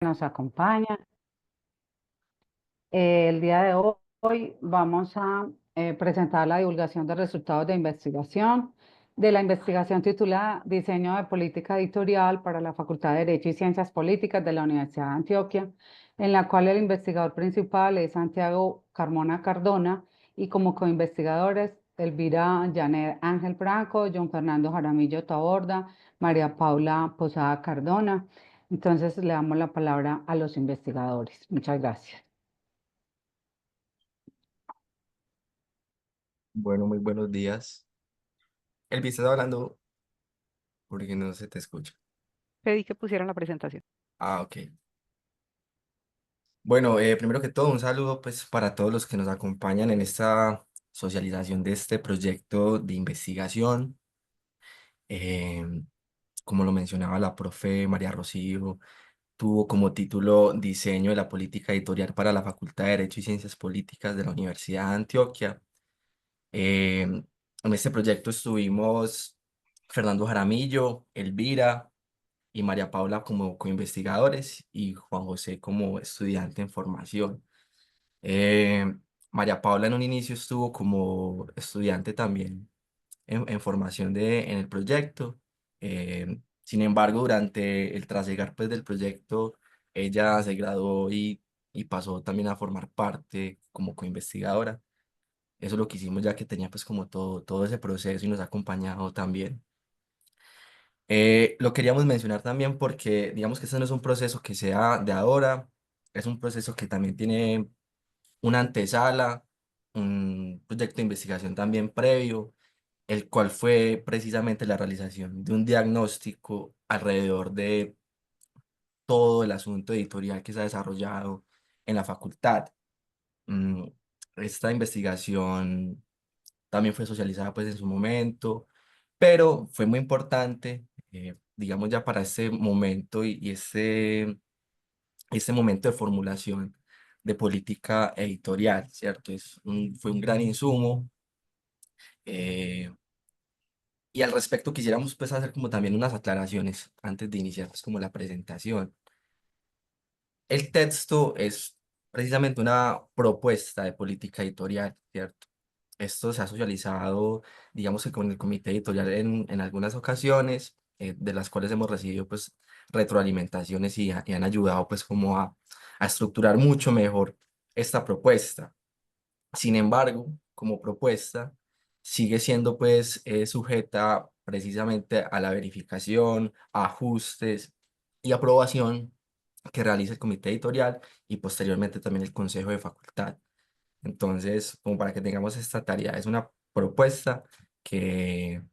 Nos acompaña. El día de hoy vamos a presentar la divulgación de resultados de investigación de la investigación titulada Diseño de Política Editorial para la Facultad de Derecho y Ciencias Políticas de la Universidad de Antioquia, en la cual el investigador principal es Santiago Carmona Cardona y como coinvestigadores Elvira Janet Ángel Franco, John Fernando Jaramillo Taborda, María Paula Posada Cardona. Entonces le damos la palabra a los investigadores. Muchas gracias. Bueno, muy buenos días. Elvi, estás hablando porque no se te escucha. Pedí que pusieran la presentación. Ah, ok. Bueno, primero que todo, un saludo pues para todos los que nos acompañan en esta socialización de este proyecto de investigación. Em, Como lo mencionaba la profe María Rocío, tuvo como título Diseño de la Política Editorial para la Facultad de Derecho y Ciencias Políticas de la Universidad de Antioquia. En este proyecto estuvimos Fernando Jaramillo, Elvira y María Paula como coinvestigadores y Juan José como estudiante en formación. Eh, María Paula en un inicio estuvo como estudiante también en formación en el proyecto. Sin embargo, durante el trasegar pues, del proyecto, ella se graduó y pasó también a formar parte como coinvestigadora. Eso es lo que hicimos ya que tenía pues como todo ese proceso y nos ha acompañado también. Lo queríamos mencionar también porque digamos que este no es un proceso que sea de ahora, es un proceso que también tiene una antesala, un proyecto de investigación también previo, el cual fue precisamente la realización de un diagnóstico alrededor de todo el asunto editorial que se ha desarrollado en la facultad. Mm, Esta investigación también fue socializada pues en su momento, pero fue muy importante, digamos ya para este momento y este momento de formulación de política editorial, ¿cierto? Fue un gran insumo, eh, y al respecto quisiéramos pues hacer como también unas aclaraciones antes de iniciar pues como la presentación. El texto es precisamente una propuesta de política editorial, ¿cierto? Esto se ha socializado, digamos que con el comité editorial en algunas ocasiones, de las cuales hemos recibido pues retroalimentaciones y han ayudado pues como a estructurar mucho mejor esta propuesta. Sin embargo, como propuesta, sigue siendo pues sujeta precisamente a la verificación, ajustes y aprobación que realiza el comité editorial y posteriormente también el consejo de facultad. Entonces, como para que tengamos esta tarea, es una propuesta que,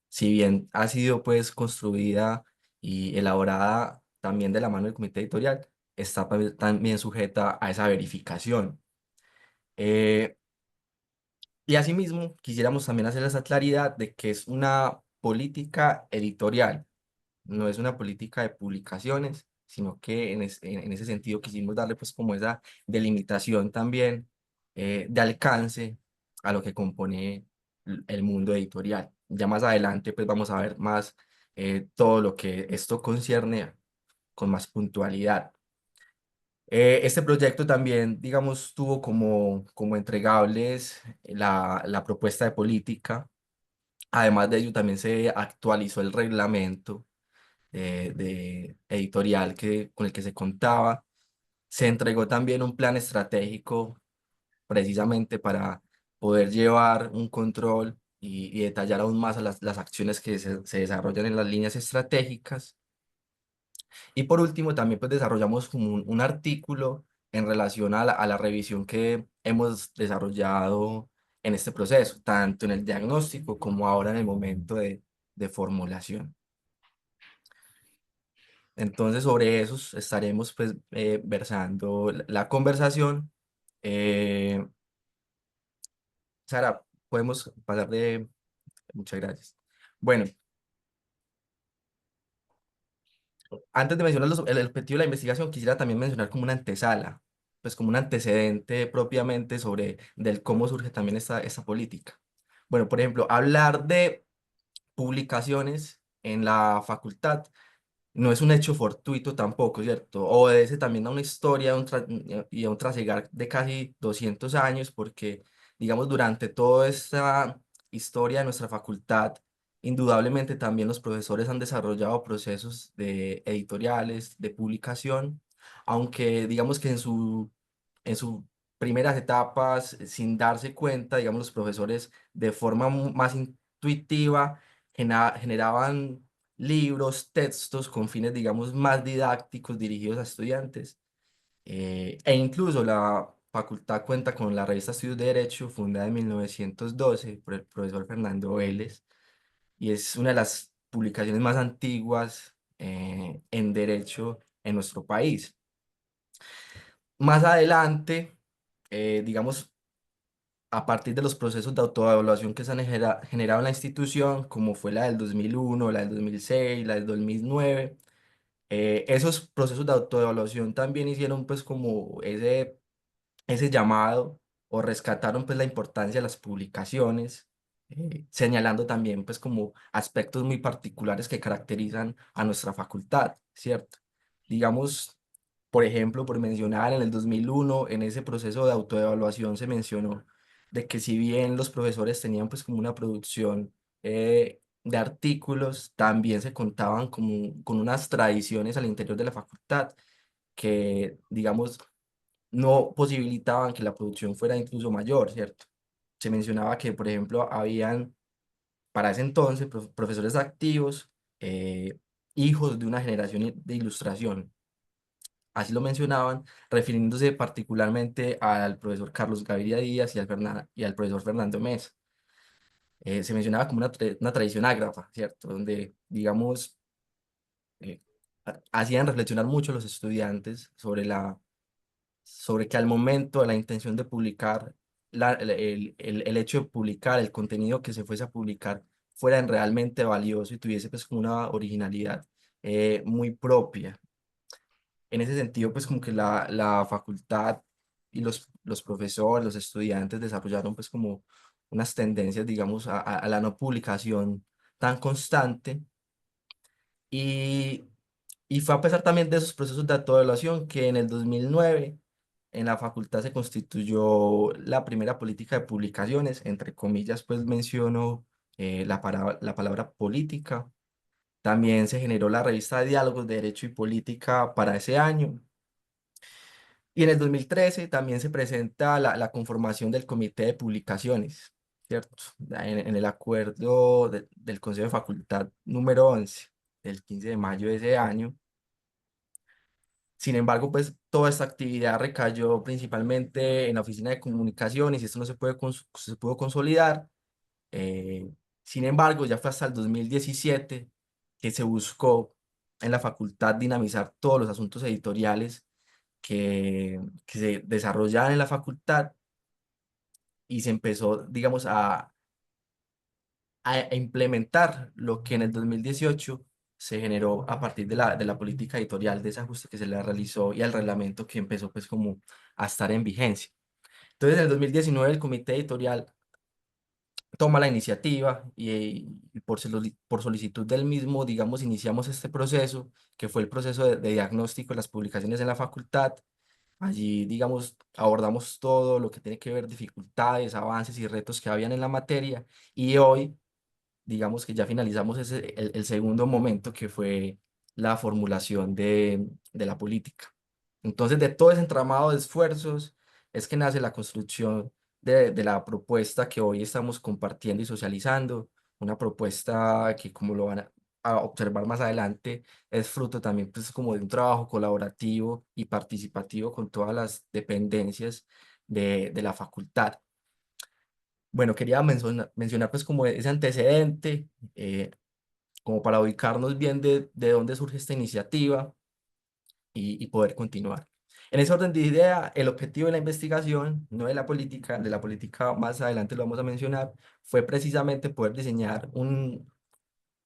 si bien ha sido pues construida y elaborada también de la mano del comité editorial, está también sujeta a esa verificación. Eh, y asimismo, quisiéramos también hacer esa claridad de que es una política editorial, no es una política de publicaciones, sino que en ese sentido quisimos darle pues como esa delimitación también de alcance a lo que compone el mundo editorial. Ya más adelante pues vamos a ver más todo lo que esto concierne con más puntualidad. Este proyecto también, digamos, tuvo como entregables la propuesta de política. Además de ello, también se actualizó el reglamento de editorial con el que se contaba. Se entregó también un plan estratégico precisamente para poder llevar un control y detallar aún más a las acciones que se desarrollan en las líneas estratégicas. Y por último, también pues desarrollamos como un artículo en relación a la revisión que hemos desarrollado en este proceso, tanto en el diagnóstico como ahora en el momento de formulación. Entonces, sobre eso estaremos pues versando la conversación. Eh, Sara, podemos pasar de... Muchas gracias. Bueno, antes de mencionar el objetivo de la investigación, quisiera también mencionar como una antesala, pues como un antecedente propiamente sobre del cómo surge también esta política. Bueno, por ejemplo, hablar de publicaciones en la facultad no es un hecho fortuito tampoco, ¿cierto? Obedece también a una historia y a un trasegar de casi 200 años, porque, digamos, durante toda esta historia de nuestra facultad, indudablemente también los profesores han desarrollado procesos de editoriales, de publicación, aunque digamos que en sus primeras etapas, sin darse cuenta, digamos, los profesores de forma más intuitiva generaban libros, textos con fines, digamos, más didácticos dirigidos a estudiantes. E incluso la facultad cuenta con la revista Estudios de Derecho, fundada en 1912 por el profesor Fernando Vélez, y es una de las publicaciones más antiguas en derecho en nuestro país. Más adelante, digamos, a partir de los procesos de autoevaluación que se han generado en la institución, como fue la del 2001, la del 2006, la del 2009, esos procesos de autoevaluación también hicieron pues como ese llamado o rescataron pues la importancia de las publicaciones, señalando también pues como aspectos muy particulares que caracterizan a nuestra facultad, ¿cierto? Digamos, por ejemplo, por mencionar, en el 2001 en ese proceso de autoevaluación se mencionó de que si bien los profesores tenían pues como una producción de artículos, también se contaban como, con unas tradiciones al interior de la facultad que, digamos, no posibilitaban que la producción fuera incluso mayor, ¿cierto? Se mencionaba que, por ejemplo, habían para ese entonces profesores activos, hijos de una generación de ilustración. Así lo mencionaban, refiriéndose particularmente al profesor Carlos Gaviria Díaz y al profesor Fernando Mesa. Se mencionaba como una tradición ágrafa, ¿cierto? Donde, digamos, eh, hacían reflexionar mucho a los estudiantes sobre que al momento de la intención de publicar, el hecho de publicar, el contenido que se fuese a publicar, fuera realmente valioso y tuviese pues como una originalidad muy propia. En ese sentido, pues como que la facultad y los profesores, los estudiantes desarrollaron pues como unas tendencias, digamos, a la no publicación tan constante y, y fue a pesar también de esos procesos de autoevaluación que en el 2009 en la facultad se constituyó la primera política de publicaciones, entre comillas, pues menciono la palabra política. También se generó la revista de Diálogos de Derecho y Política para ese año. Y en el 2013 también se presenta la conformación del Comité de Publicaciones, ¿cierto? En el acuerdo del Consejo de Facultad número 11 del 15 de mayo de ese año. Sin embargo, pues toda esta actividad recayó principalmente en la oficina de comunicaciones y esto no se pudo consolidar. Eh, Sin embargo, ya fue hasta el 2017 que se buscó en la facultad dinamizar todos los asuntos editoriales que se desarrollaban en la facultad y se empezó, digamos, a implementar lo que en el 2018 se generó a partir de la política editorial, de ese ajuste que se le realizó y al reglamento que empezó pues como a estar en vigencia. Entonces en el 2019 el comité editorial toma la iniciativa y por solicitud del mismo, digamos, iniciamos este proceso, que fue el proceso de diagnóstico de las publicaciones en la facultad. Allí, digamos, abordamos todo lo que tiene que ver dificultades, avances y retos que habían en la materia y hoy digamos que ya finalizamos el segundo momento que fue la formulación de la política. Entonces, de todo ese entramado de esfuerzos es que nace la construcción de la propuesta que hoy estamos compartiendo y socializando, una propuesta que, como lo van a observar más adelante, es fruto también pues como de un trabajo colaborativo y participativo con todas las dependencias de la facultad. Bueno, quería mencionar pues como ese antecedente, como para ubicarnos bien de dónde surge esta iniciativa y poder continuar. En ese orden de idea, el objetivo de la investigación, no de la política más adelante lo vamos a mencionar, fue precisamente poder diseñar un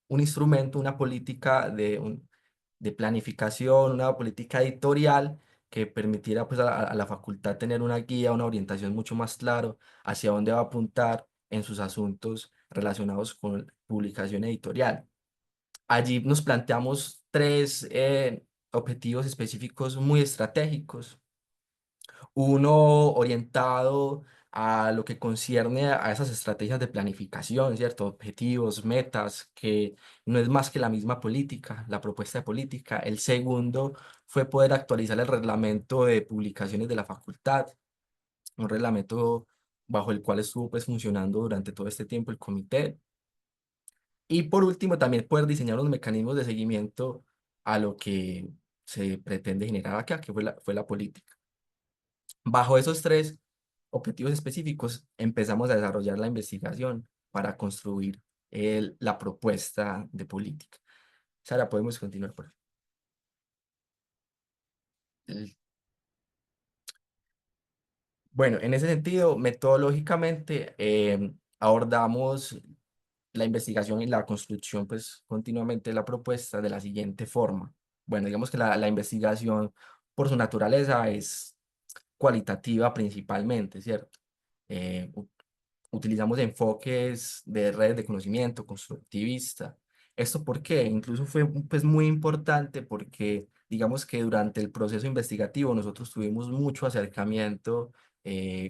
instrumento, una política de planificación, una política editorial que permitiera pues, a la facultad tener una guía, una orientación mucho más claro hacia dónde va a apuntar en sus asuntos relacionados con publicación editorial. Allí nos planteamos tres objetivos específicos muy estratégicos. Uno orientado a lo que concierne a esas estrategias de planificación, ¿cierto? Objetivos, metas, que no es más que la misma política, la propuesta de política. El segundo fue poder actualizar el reglamento de publicaciones de la facultad, un reglamento bajo el cual estuvo pues funcionando durante todo este tiempo el comité. Y por último, también poder diseñar los mecanismos de seguimiento a lo que se pretende generar acá, que fue la política. Bajo esos tres objetivos específicos, empezamos a desarrollar la investigación para construir la propuesta de política. Sara, podemos continuar por ahí. Bueno, en ese sentido, metodológicamente, abordamos la investigación y la construcción, pues continuamente de la propuesta de la siguiente forma. Bueno, digamos que la investigación por su naturaleza es cualitativa principalmente, ¿cierto? Eh, Utilizamos enfoques de redes de conocimiento constructivista. ¿Esto por qué? Incluso fue pues, muy importante porque digamos que durante el proceso investigativo nosotros tuvimos mucho acercamiento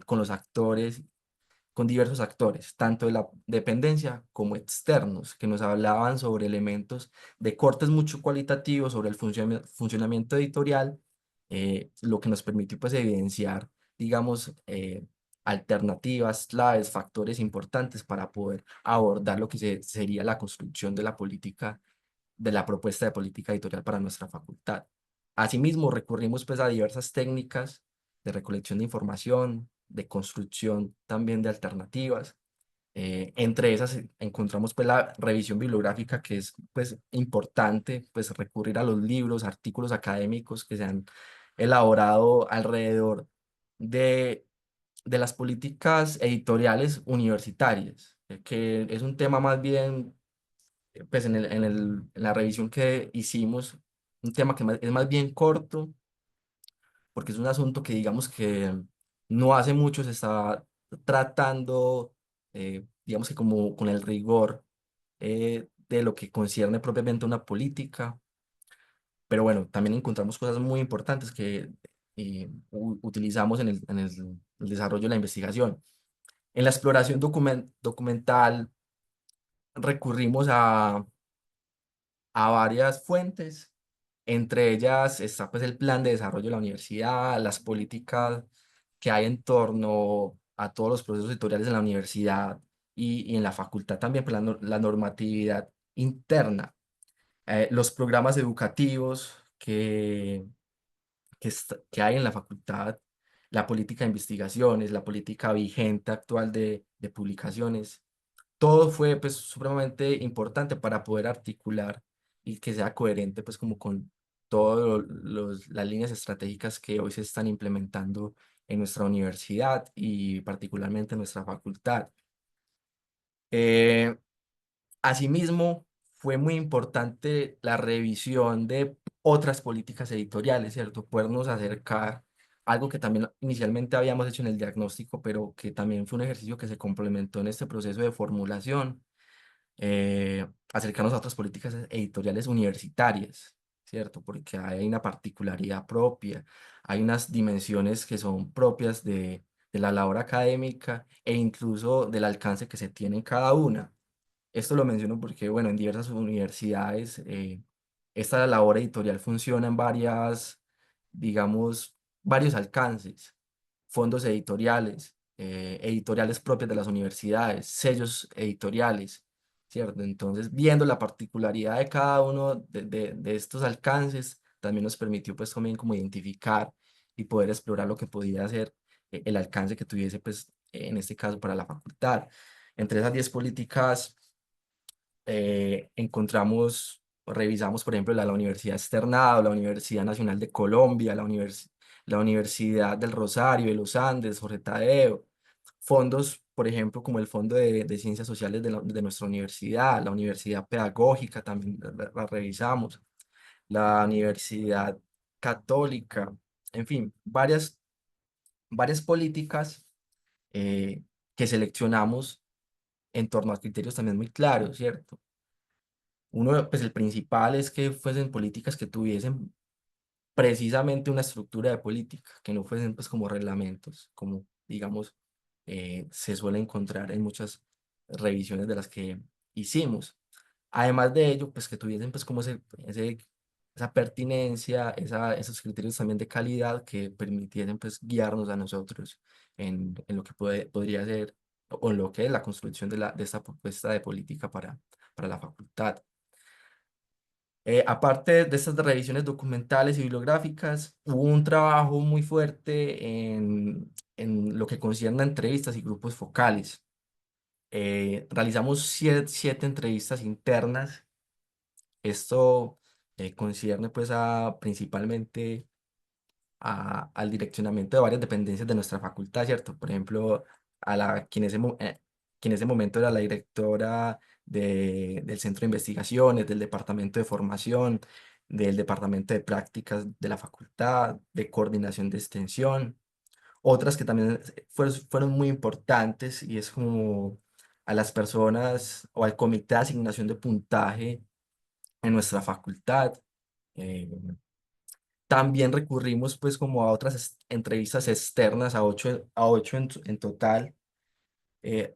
con los actores, con diversos actores, tanto de la dependencia como externos, que nos hablaban sobre elementos de cortes mucho cualitativos, sobre el funcionamiento editorial, lo que nos permitió pues evidenciar, digamos, alternativas, claves, factores importantes para poder abordar lo que sería la construcción de la política, de la propuesta de política editorial para nuestra facultad. Asimismo, recurrimos pues a diversas técnicas de recolección de información, de construcción también de alternativas. Entre esas encontramos pues la revisión bibliográfica, que es pues importante pues recurrir a los libros, artículos académicos que se han elaborado alrededor de, de las políticas editoriales universitarias, que es un tema más bien pues en la revisión que hicimos, un tema que es más bien corto, porque es un asunto que digamos que no hace mucho se está tratando, digamos que como con el rigor de lo que concierne propiamente una política, pero bueno, también encontramos cosas muy importantes que utilizamos el desarrollo de la investigación. En la exploración documental recurrimos a varias fuentes. Entre ellas está pues el plan de desarrollo de la universidad, las políticas que hay en torno a todos los procesos editoriales en la universidad y en la facultad también, pues la normatividad interna, los programas educativos que hay en la facultad, la política de investigaciones, la política vigente actual de publicaciones. Todo fue pues supremamente importante para poder articular y que sea coherente pues como con todas las líneas estratégicas que hoy se están implementando en nuestra universidad y particularmente en nuestra facultad. Eh, Asimismo, fue muy importante la revisión de otras políticas editoriales, ¿cierto? Podernos acercar a algo que también inicialmente habíamos hecho en el diagnóstico, pero que también fue un ejercicio que se complementó en este proceso de formulación, acercarnos a otras políticas editoriales universitarias, ¿cierto? Porque hay una particularidad propia, hay unas dimensiones que son propias de la labor académica e incluso del alcance que se tiene en cada una. Esto lo menciono porque, bueno, en diversas universidades esta labor editorial funciona en varias, digamos, varios alcances, fondos editoriales, editoriales propias de las universidades, sellos editoriales, ¿cierto? Entonces, viendo la particularidad de cada uno de estos alcances, también nos permitió, pues, también como identificar y poder explorar lo que podía ser el alcance que tuviese, pues, en este caso para la facultad. Entre esas 10 políticas encontramos, o revisamos, por ejemplo, la Universidad Externado, la Universidad Nacional de Colombia, la Universidad del Rosario, de los Andes, Jorge Tadeo, fondos, por ejemplo, como el Fondo de Ciencias Sociales de nuestra universidad, la Universidad Pedagógica, también la revisamos, la Universidad Católica, en fin, varias políticas eh, que seleccionamos en torno a criterios también muy claros, ¿cierto? Uno, pues el principal es que fuesen políticas que tuviesen precisamente una estructura de política, que no fuesen pues como reglamentos, como digamos se suele encontrar en muchas revisiones de las que hicimos. Además de ello, pues que tuviesen pues como esa pertinencia, esos criterios también de calidad que permitiesen pues guiarnos a nosotros en lo que podría ser o en lo que es la construcción de esta propuesta de política para la facultad. Aparte de estas revisiones documentales y bibliográficas, hubo un trabajo muy fuerte en lo que concierne a entrevistas y grupos focales. Realizamos siete entrevistas internas. Esto concierne pues principalmente al direccionamiento de varias dependencias de nuestra facultad, ¿cierto? Por ejemplo, quien en ese momento era la directora del Centro de Investigaciones, del Departamento de Formación, del Departamento de Prácticas de la facultad, de Coordinación de Extensión. Otras que también fueron muy importantes y es como a las personas o al comité de asignación de puntaje en nuestra facultad. eh, También recurrimos pues como a otras entrevistas externas, a ocho en total. eh,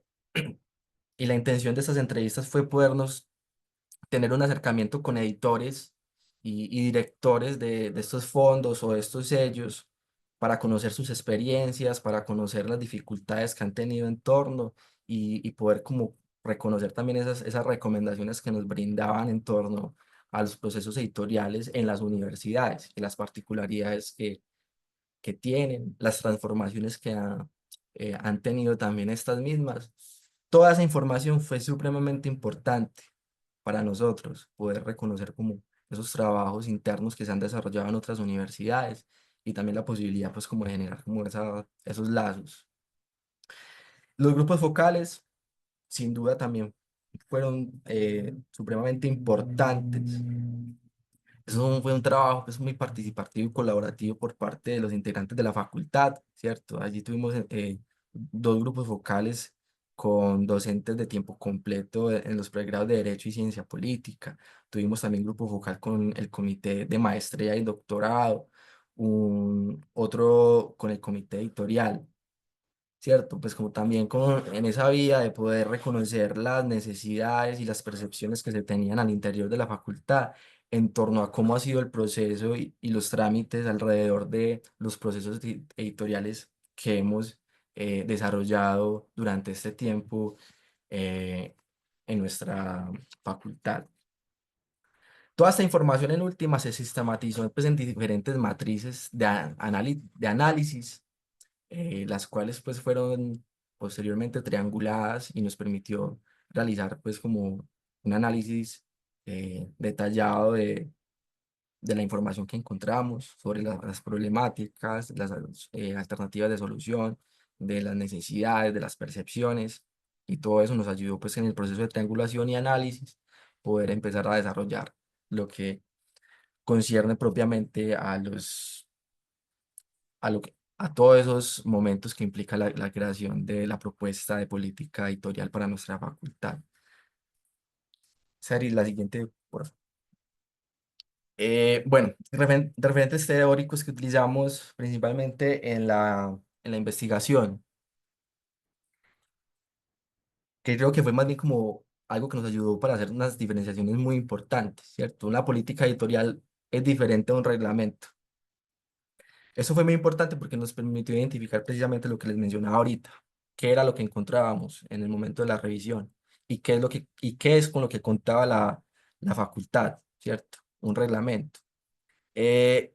y la intención de estas entrevistas fue podernos tener un acercamiento con editores y directores de estos fondos o de estos sellos para conocer sus experiencias, para conocer las dificultades que han tenido en torno y poder como reconocer también esas recomendaciones que nos brindaban en torno a los procesos editoriales en las universidades y las particularidades que tienen, las transformaciones que han tenido también estas mismas. Toda esa información fue supremamente importante para nosotros, poder reconocer como esos trabajos internos que se han desarrollado en otras universidades y también la posibilidad pues como de generar como esos lazos. Los grupos focales, sin duda, también fueron supremamente importantes. Fue un trabajo pues, muy participativo y colaborativo por parte de los integrantes de la facultad, ¿cierto? Allí tuvimos dos grupos focales con docentes de tiempo completo en los pregrados de Derecho y Ciencia Política. Tuvimos también grupo focal con el comité de maestría y doctorado, otro con el comité editorial. ¿Cierto? Pues como también en esa vía de poder reconocer las necesidades y las percepciones que se tenían al interior de la facultad en torno a cómo ha sido el proceso y los trámites alrededor de los procesos editoriales que hemos desarrollado durante este tiempo eh, en nuestra facultad. Toda esta información en última se sistematizó pues, en diferentes matrices de análisis las cuales pues fueron posteriormente trianguladas y nos permitió realizar pues como un análisis detallado de la información que encontramos sobre las problemáticas, las alternativas de solución, de las necesidades, de las percepciones y todo eso nos ayudó pues en el proceso de triangulación y análisis poder empezar a desarrollar lo que concierne propiamente a todos esos momentos que implica la creación de la propuesta de política editorial para nuestra facultad. Sari, la siguiente, por favor. Bueno, referentes teóricos que utilizamos principalmente en la investigación, que creo que fue más bien como algo que nos ayudó para hacer unas diferenciaciones muy importantes, ¿cierto? Una política editorial es diferente a un reglamento. Eso fue muy importante porque nos permitió identificar precisamente lo que les mencionaba ahorita, qué era lo que encontrábamos en el momento de la revisión y qué es con lo que contaba la facultad, ¿cierto? Eh,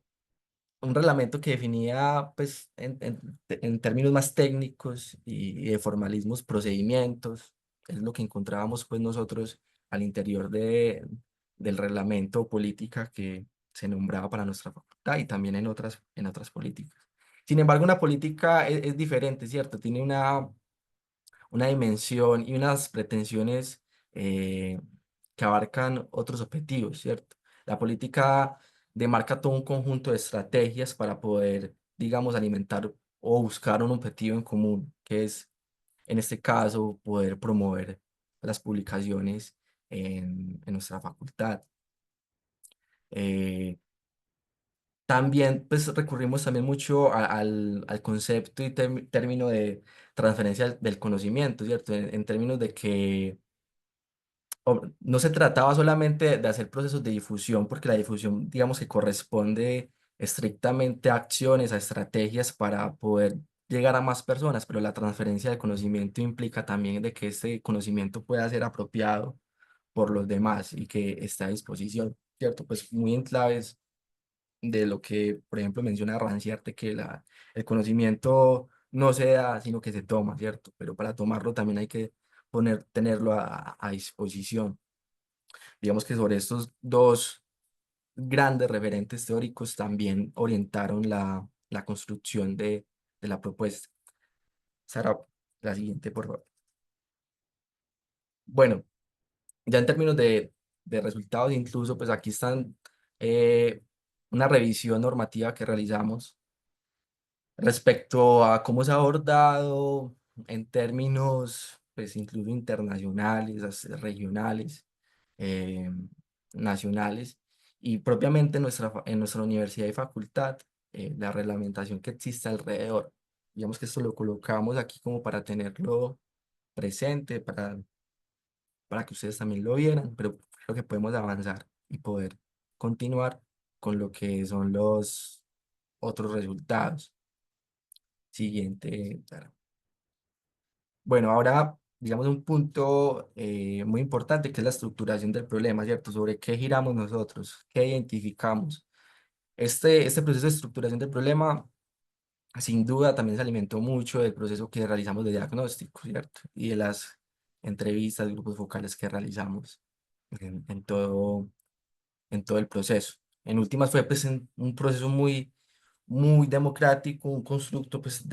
un reglamento que definía, pues, en términos más técnicos y de formalismos, procedimientos, es lo que encontrábamos, pues, nosotros al interior del reglamento o política que se nombraba para nuestra facultad y también en otras políticas. Sin embargo, una política es diferente, ¿cierto? Tiene una dimensión y unas pretensiones que abarcan otros objetivos, ¿cierto? La política demarca todo un conjunto de estrategias para poder, digamos, alimentar o buscar un objetivo en común, que es, en este caso, poder promover las publicaciones en nuestra facultad. Eh, También pues recurrimos también mucho al concepto y término de transferencia del conocimiento, ¿cierto? En términos de que no se trataba solamente de hacer procesos de difusión, porque la difusión, digamos que corresponde estrictamente a acciones, a estrategias para poder llegar a más personas, pero la transferencia del conocimiento implica también de que este conocimiento pueda ser apropiado por los demás y que esté a disposición, ¿cierto? Pues muy en claves de lo que, por ejemplo, menciona Rancière, que el conocimiento no se da, sino que se toma, ¿cierto? Pero para tomarlo también hay que tenerlo a disposición. Digamos que sobre estos dos grandes referentes teóricos también orientaron la construcción de la propuesta. Sara, la siguiente, por favor. Bueno, ya en términos de resultados, incluso, pues aquí están una revisión normativa que realizamos respecto a cómo se ha abordado en términos, pues incluso internacionales, regionales, eh, nacionales, y propiamente en nuestra universidad y facultad, la reglamentación que existe alrededor. Digamos que esto lo colocamos aquí como para tenerlo presente, para que ustedes también lo vieran, pero creo que podemos avanzar y poder continuar con lo que son los otros resultados. Siguiente. Sara. Bueno, ahora, digamos, un punto muy importante que es la estructuración del problema, ¿cierto? Sobre qué giramos nosotros, qué identificamos. Este proceso de estructuración del problema, sin duda, también se alimentó mucho del proceso que realizamos de diagnóstico, ¿cierto? Y de las entrevistas, grupos focales que realizamos en todo el proceso. En últimas fue pues, un proceso muy democrático, un constructo pues,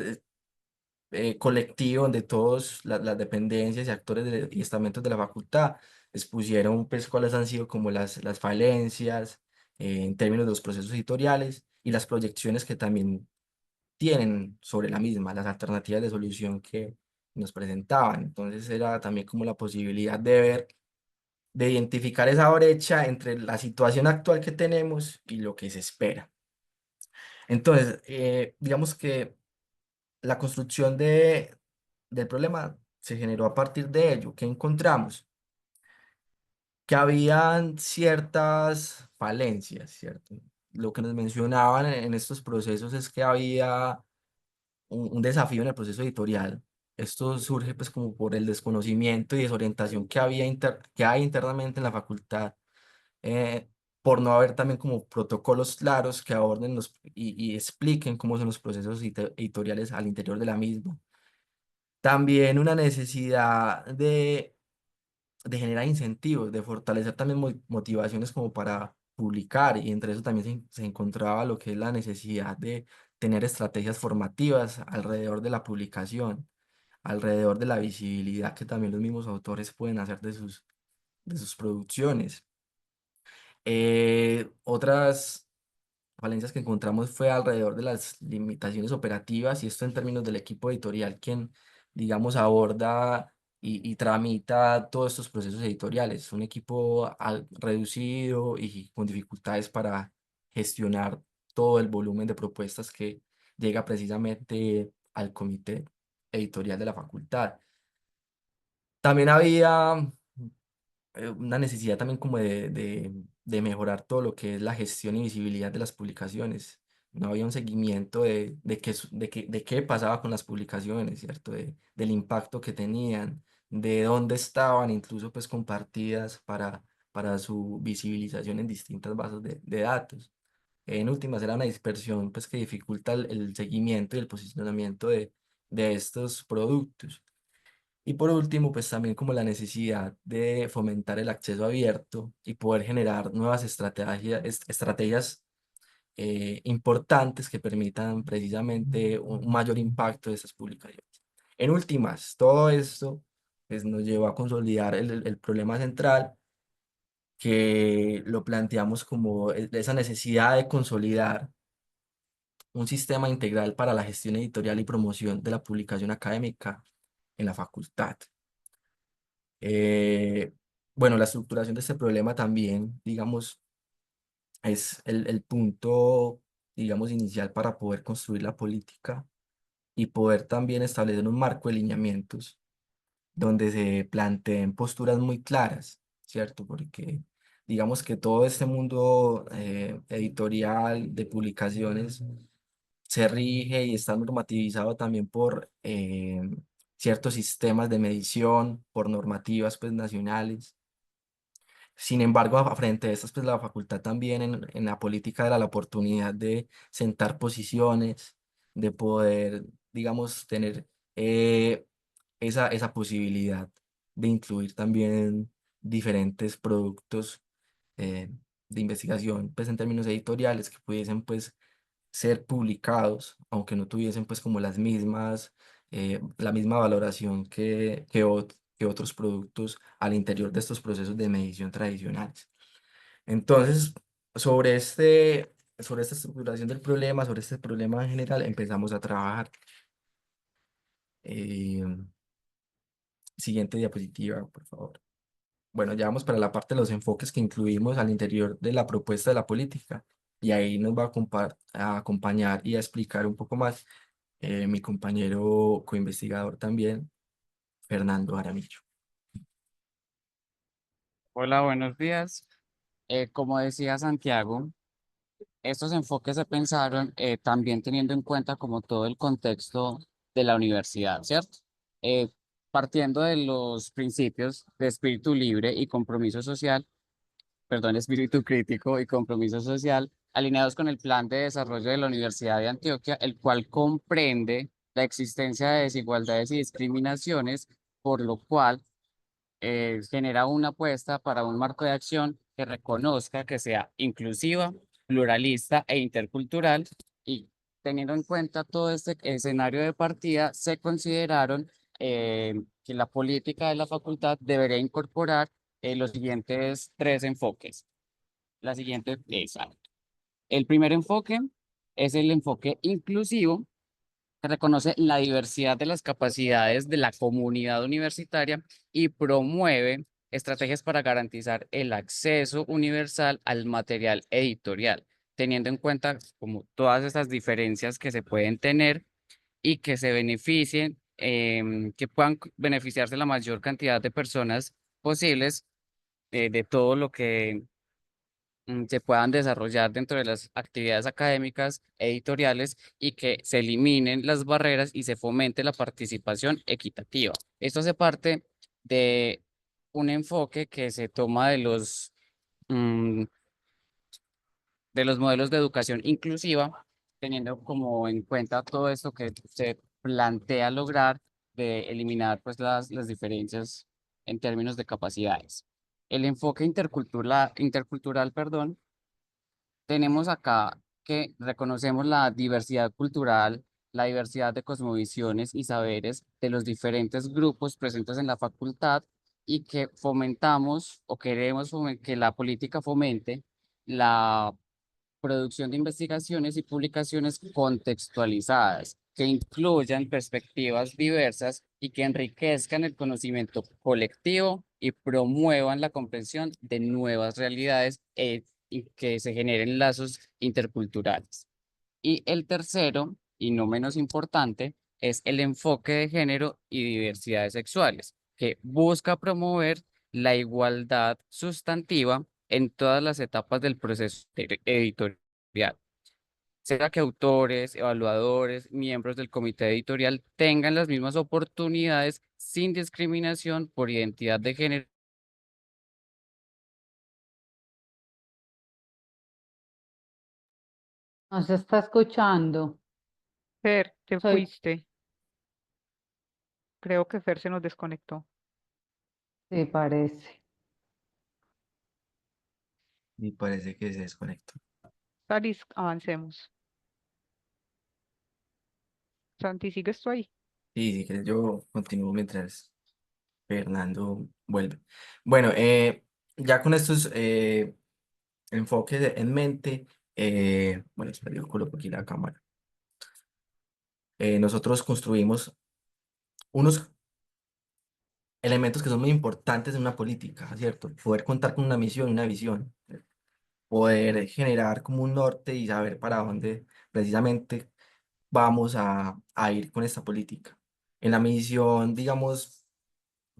colectivo donde todos las dependencias y actores y estamentos de la facultad expusieron pues cuáles han sido como las falencias en términos de los procesos editoriales y las proyecciones que también tienen sobre la misma, las alternativas de solución que nos presentaban. Entonces era también como la posibilidad de ver, de identificar esa brecha entre la situación actual que tenemos y lo que se espera. Entonces, digamos que la construcción del problema se generó a partir de ello. ¿Qué encontramos? Que habían ciertas falencias, ¿cierto? Lo que nos mencionaban en estos procesos es que había un desafío en el proceso editorial. Esto surge pues como por el desconocimiento y desorientación que hay internamente en la facultad, eh, por no haber también como protocolos claros que aborden y expliquen cómo son los procesos editoriales al interior de la misma. También una necesidad de generar incentivos, de fortalecer también motivaciones como para publicar y entre eso también se encontraba lo que es la necesidad de tener estrategias formativas alrededor de la publicación, alrededor de la visibilidad que también los mismos autores pueden hacer de sus producciones. Otras falencias que encontramos fue alrededor de las limitaciones operativas y esto en términos del equipo editorial, quien, digamos, aborda y tramita todos estos procesos editoriales. Un equipo reducido y con dificultades para gestionar todo el volumen de propuestas que llega precisamente al comité editorial de la facultad. También había una necesidad también como de mejorar todo lo que es la gestión y visibilidad de las publicaciones. No había un seguimiento de qué pasaba con las publicaciones, ¿cierto? Del impacto que tenían, de dónde estaban, incluso pues compartidas para su visibilización en distintas bases de datos. En últimas, era una dispersión pues que dificulta el seguimiento y el posicionamiento de estos productos. Y por último, pues también como la necesidad de fomentar el acceso abierto y poder generar nuevas estrategias importantes que permitan precisamente un mayor impacto de estas publicaciones. En últimas, todo esto pues, nos llevó a consolidar el problema central que lo planteamos como esa necesidad de consolidar un sistema integral para la gestión editorial y promoción de la publicación académica en la facultad. Eh, Bueno, la estructuración de este problema también, digamos, es el punto, digamos, inicial para poder construir la política y poder también establecer un marco de lineamientos donde se planteen posturas muy claras, ¿cierto? Porque digamos que todo este mundo editorial de publicaciones se rige y está normativizado también por ciertos sistemas de medición, por normativas pues nacionales. Sin embargo, frente a estas, pues la facultad también en la política era la oportunidad de sentar posiciones, de poder, digamos, tener eh, esa posibilidad de incluir también diferentes productos eh, de investigación, pues en términos editoriales que pudiesen pues ser publicados, aunque no tuviesen pues como la misma valoración que otros productos al interior de estos procesos de medición tradicionales. Entonces, sobre esta estructuración del problema, sobre este problema en general, empezamos a trabajar. Eh, Siguiente diapositiva, por favor. Bueno, ya vamos para la parte de los enfoques que incluimos al interior de la propuesta de la política. Y ahí nos va a acompañar y a explicar un poco más mi compañero coinvestigador también, Fernando Jaramillo. Hola, buenos días. Como decía Santiago, estos enfoques se pensaron también teniendo en cuenta como todo el contexto de la universidad, ¿cierto? Eh, Partiendo de los principios de espíritu libre y compromiso social, perdón, espíritu crítico y compromiso social, alineados con el Plan de Desarrollo de la Universidad de Antioquia, el cual comprende la existencia de desigualdades y discriminaciones, por lo cual genera una apuesta para un marco de acción que reconozca que sea inclusiva, pluralista e intercultural. Y teniendo en cuenta todo este escenario de partida, se consideraron que la política de la facultad debería incorporar los siguientes tres enfoques. La siguiente, exacto. El primer enfoque es el enfoque inclusivo, que reconoce la diversidad de las capacidades de la comunidad universitaria y promueve estrategias para garantizar el acceso universal al material editorial, teniendo en cuenta como todas estas diferencias que se pueden tener y que se beneficien, que puedan beneficiarse la mayor cantidad de personas posibles de todo lo que se puedan desarrollar dentro de las actividades académicas, editoriales y que se eliminen las barreras y se fomente la participación equitativa. Esto hace parte de un enfoque que se toma mm, de los modelos de educación inclusiva, teniendo como en cuenta todo esto que se plantea lograr de eliminar pues las diferencias en términos de capacidades. El enfoque intercultural, perdón, tenemos acá que reconocemos la diversidad cultural, la diversidad de cosmovisiones y saberes de los diferentes grupos presentes en la facultad y que fomentamos o queremos que la política fomente la producción de investigaciones y publicaciones contextualizadas que incluyan perspectivas diversas y que enriquezcan el conocimiento colectivo y promuevan la comprensión de nuevas realidades y que se generen lazos interculturales. Y el tercero, y no menos importante, es el enfoque de género y diversidades sexuales, que busca promover la igualdad sustantiva en todas las etapas del proceso editorial, sea que autores, evaluadores, miembros del comité editorial tengan las mismas oportunidades sin discriminación por identidad de género. Nos está escuchando. Fer, te Soy, fuiste. Creo que Fer se nos desconectó. sí, parece. Y parece que se desconectó. Salis, avancemos. Santi, ¿sigues tú ahí? Y si quieres yo continúo mientras Fernando vuelve. Bueno, ya con estos enfoques en mente, bueno, espera, yo coloco aquí la cámara. Nosotros construimos unos elementos que son muy importantes en una política, ¿cierto? Poder contar con una misión, una visión, poder generar como un norte y saber para dónde precisamente vamos a ir con esta política. En la misión, digamos,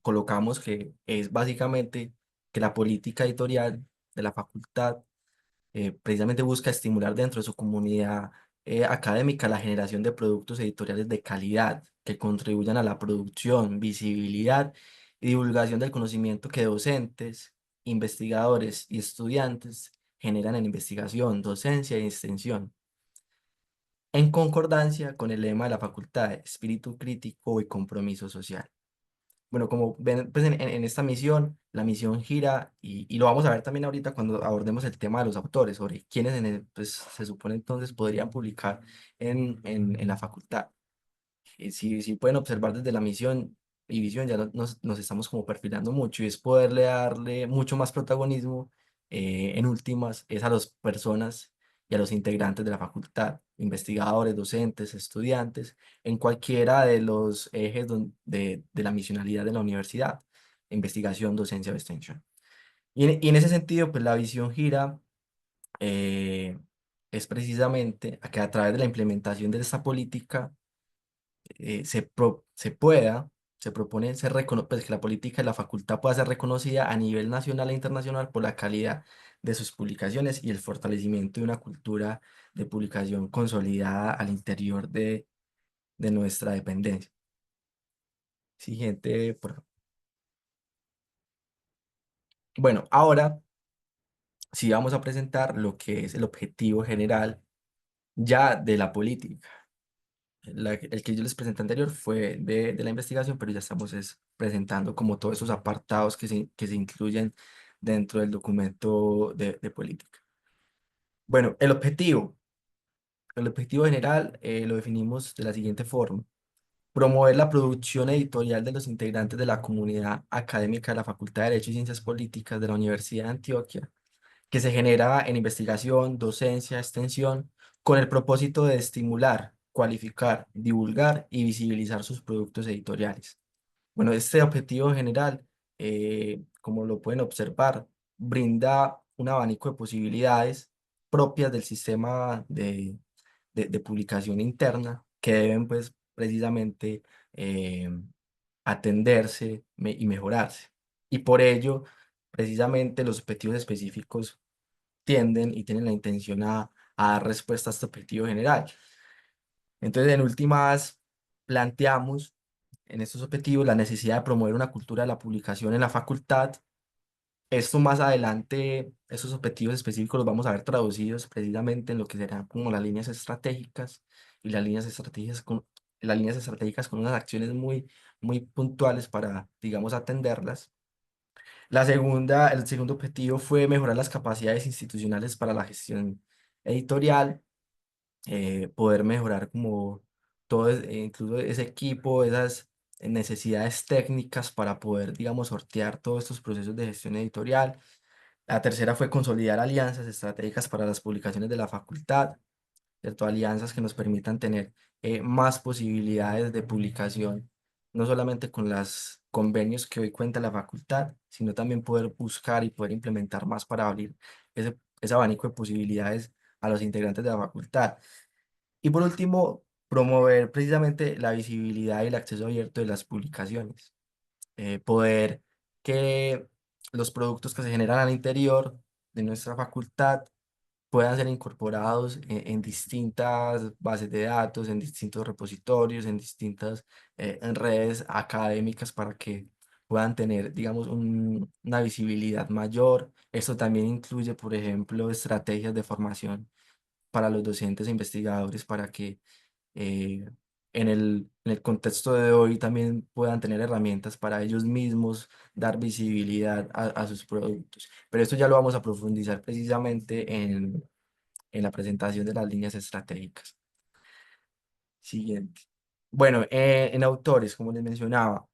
colocamos que es básicamente que la política editorial de la facultad precisamente busca estimular dentro de su comunidad académica la generación de productos editoriales de calidad que contribuyan a la producción, visibilidad y divulgación del conocimiento que docentes, investigadores y estudiantes generan en investigación, docencia y extensión, en concordancia con el lema de la facultad, espíritu crítico y compromiso social. Bueno, como ven, pues en esta misión, la misión gira, y lo vamos a ver también ahorita cuando abordemos el tema de los autores, sobre quiénes pues, se supone entonces podrían publicar en la facultad. Si pueden observar desde la misión y visión, ya nos estamos como perfilando mucho, y es poderle darle mucho más protagonismo, en últimas, es a las personas y a los integrantes de la facultad, investigadores, docentes, estudiantes, en cualquiera de los ejes de la misionalidad de la universidad, investigación, docencia o extensión. Y en ese sentido, pues la visión gira, eh, es precisamente a que a través de la implementación de esta política, se propone pues, que la política de la facultad pueda ser reconocida a nivel nacional e internacional por la calidad de sus publicaciones y el fortalecimiento de una cultura de publicación consolidada al interior de nuestra dependencia. Siguiente, por favor. Bueno, ahora sí vamos a presentar lo que es el objetivo general ya de la política. El que yo les presenté anterior fue de la investigación, pero ya estamos presentando como todos esos apartados que se incluyen dentro del documento de política. Bueno, el objetivo general lo definimos de la siguiente forma: promover la producción editorial de los integrantes de la comunidad académica de la Facultad de Derecho y Ciencias Políticas de la Universidad de Antioquia, que se genera en investigación, docencia, extensión, con el propósito de estimular, cualificar, divulgar y visibilizar sus productos editoriales. Bueno, este objetivo general, como lo pueden observar, brinda un abanico de posibilidades propias del sistema de publicación interna que deben, pues, precisamente eh, atenderse y mejorarse. Y por ello, precisamente, los objetivos específicos tienden y tienen la intención a dar respuesta a este objetivo general. Entonces, en últimas, planteamos en estos objetivos la necesidad de promover una cultura de la publicación en la facultad. Esto más adelante, esos objetivos específicos los vamos a ver traducidos precisamente en lo que serán como las líneas estratégicas, y las líneas estratégicas con unas acciones muy, muy puntuales para, digamos, atenderlas. El segundo objetivo fue mejorar las capacidades institucionales para la gestión editorial, poder mejorar como todo, incluso ese equipo, esas necesidades técnicas para poder, digamos, sortear todos estos procesos de gestión editorial. La tercera fue consolidar alianzas estratégicas para las publicaciones de la facultad, ¿cierto? Alianzas que nos permitan tener más posibilidades de publicación, no solamente con los convenios que hoy cuenta la facultad, sino también poder buscar y poder implementar más para abrir ese abanico de posibilidades a los integrantes de la facultad. Y por último, promover precisamente la visibilidad y el acceso abierto de las publicaciones. Poder que los productos que se generan al interior de nuestra facultad puedan ser incorporados en distintas bases de datos, en distintos repositorios, en distintas en redes académicas, para que puedan tener, digamos, una visibilidad mayor. Esto también incluye, por ejemplo, estrategias de formación para los docentes e investigadores, para que eh, en el contexto de hoy también puedan tener herramientas para ellos mismos dar visibilidad a sus productos. Pero esto ya lo vamos a profundizar precisamente en la presentación de las líneas estratégicas. Siguiente. Bueno, en autores, como les mencionaba,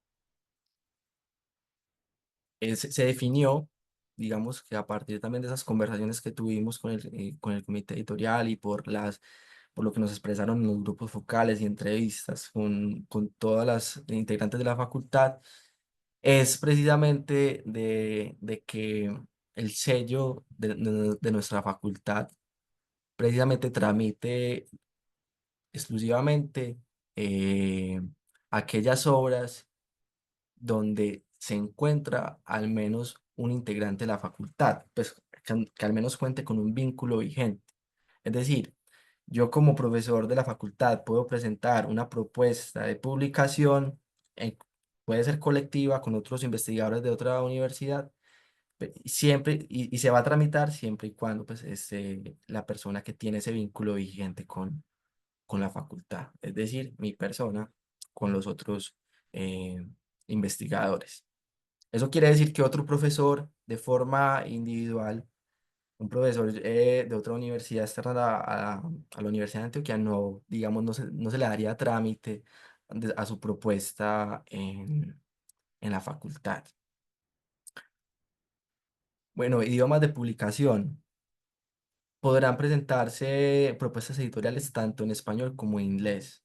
se definió, digamos, que a partir también de esas conversaciones que tuvimos con el comité editorial, y por lo que nos expresaron en los grupos focales y entrevistas con todas las integrantes de la facultad, es precisamente de que el sello de nuestra facultad precisamente tramite exclusivamente eh, aquellas obras donde se encuentra al menos un integrante de la facultad, pues que al menos cuente con un vínculo vigente. Es decir, yo como profesor de la facultad puedo presentar una propuesta de publicación, puede ser colectiva con otros investigadores de otra universidad, siempre, y se va a tramitar siempre y cuando pues, la persona que tiene ese vínculo vigente con la facultad, es decir, mi persona con los otros eh, investigadores. Eso quiere decir que otro profesor de forma individual, un profesor de otra universidad externa a la Universidad de Antioquia, no, digamos, no se le daría trámite a su propuesta en la facultad. Bueno, idiomas de publicación. Podrán presentarse propuestas editoriales tanto en español como en inglés.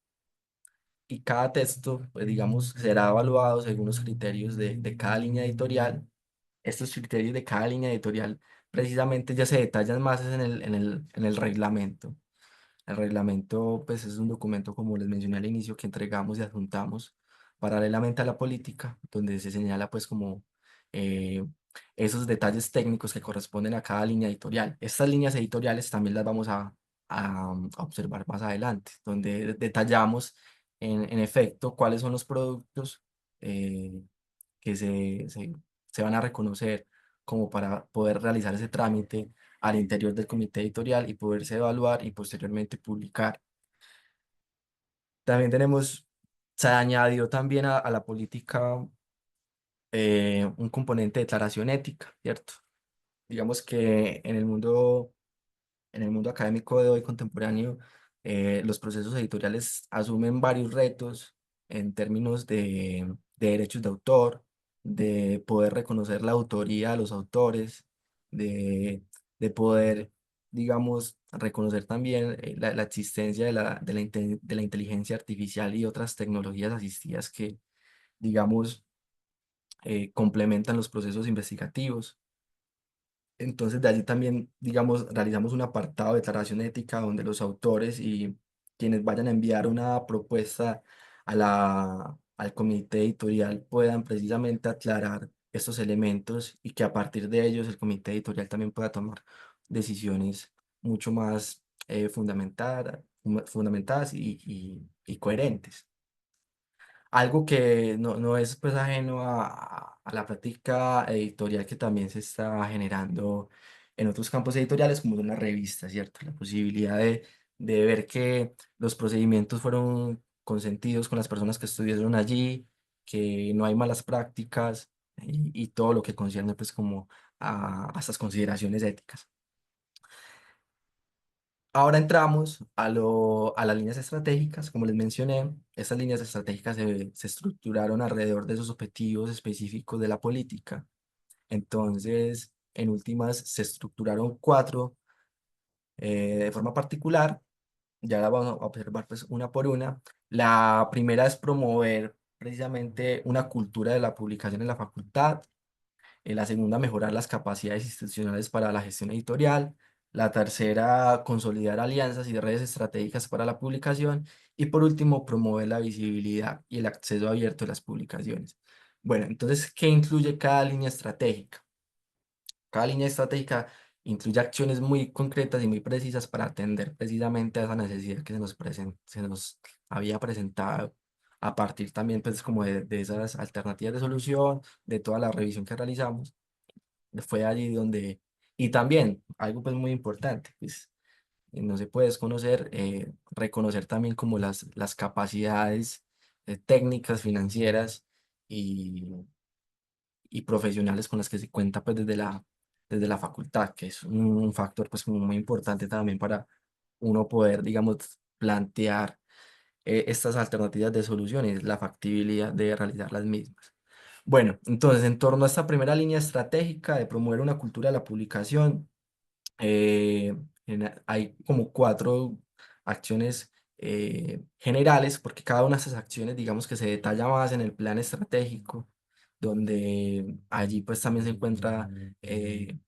Y cada texto, pues digamos, será evaluado según los criterios de cada línea editorial. Estos criterios de cada línea editorial precisamente ya se detallan más en el reglamento. El reglamento, pues, es un documento, como les mencioné al inicio, que entregamos y adjuntamos paralelamente a la política, donde se señala, pues, como eh, esos detalles técnicos que corresponden a cada línea editorial. Estas líneas editoriales también las vamos a observar más adelante, donde detallamos en efecto cuáles son los productos eh, que se van a reconocer como para poder realizar ese trámite al interior del comité editorial y poderse evaluar y posteriormente publicar. También se añadió también a la política un componente de declaración ética, ¿cierto? Digamos que en el mundo académico de hoy contemporáneo, los procesos editoriales asumen varios retos en términos de derechos de autor, de poder reconocer la autoría de los autores, de, de poder, digamos, reconocer también la existencia de la inteligencia artificial y otras tecnologías asistidas que, digamos, complementan los procesos investigativos. Entonces, de allí también, digamos, realizamos un apartado de declaración ética donde los autores y quienes vayan a enviar una propuesta al comité editorial puedan precisamente aclarar estos elementos y que a partir de ellos el comité editorial también pueda tomar decisiones mucho más fundamentadas y coherentes. Algo que no es pues ajeno a la práctica editorial que también se está generando en otros campos editoriales, como son las revistas, ¿cierto? La posibilidad de ver que los procedimientos fueron consentidos con las personas que estuvieron allí, que no hay malas prácticas y todo lo que concierne pues como a estas consideraciones éticas. Ahora entramos a las líneas estratégicas. Como les mencioné, estas líneas estratégicas se estructuraron alrededor de esos objetivos específicos de la política. Entonces, en últimas, se estructuraron cuatro de forma particular. Ya la vamos a observar pues una por una. La primera es promover precisamente una cultura de la publicación en la facultad. La segunda, mejorar las capacidades institucionales para la gestión editorial. La tercera, consolidar alianzas y redes estratégicas para la publicación. Y por último, promover la visibilidad y el acceso abierto a las publicaciones. Bueno, entonces, ¿qué incluye cada línea estratégica? Cada línea estratégica incluye acciones muy concretas y muy precisas para atender precisamente a esa necesidad que se nos había presentado a partir también pues como de esas alternativas de solución, de toda la revisión que realizamos. Fue allí donde, y también algo pues muy importante, pues no se puede desconocer, reconocer también como las capacidades técnicas, financieras y, y profesionales con las que se cuenta pues desde la facultad, que es un factor pues como muy importante también para uno poder, digamos, plantear estas alternativas de soluciones, la factibilidad de realizar las mismas. Bueno, entonces, en torno a esta primera línea estratégica de promover una cultura de la publicación, eh, hay como cuatro acciones generales, porque cada una de esas acciones, digamos que se detalla más en el plan estratégico donde allí pues también se encuentran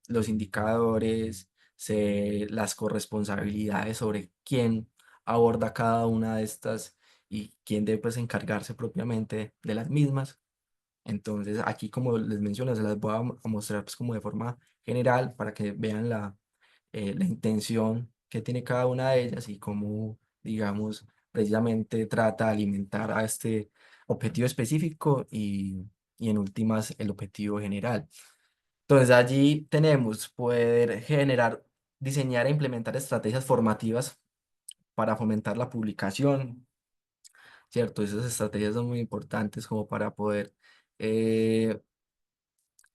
los indicadores, las corresponsabilidades sobre quién aborda cada una de estas y quién debe pues encargarse propiamente de las mismas. Entonces aquí como les menciono, se las voy a mostrar pues como de forma general para que vean la intención que tiene cada una de ellas y cómo, digamos, precisamente trata de alimentar a este objetivo específico y en últimas el objetivo general. Entonces allí tenemos poder generar, diseñar e implementar estrategias formativas para fomentar la publicación, ¿cierto? Esas estrategias son muy importantes como para poder eh,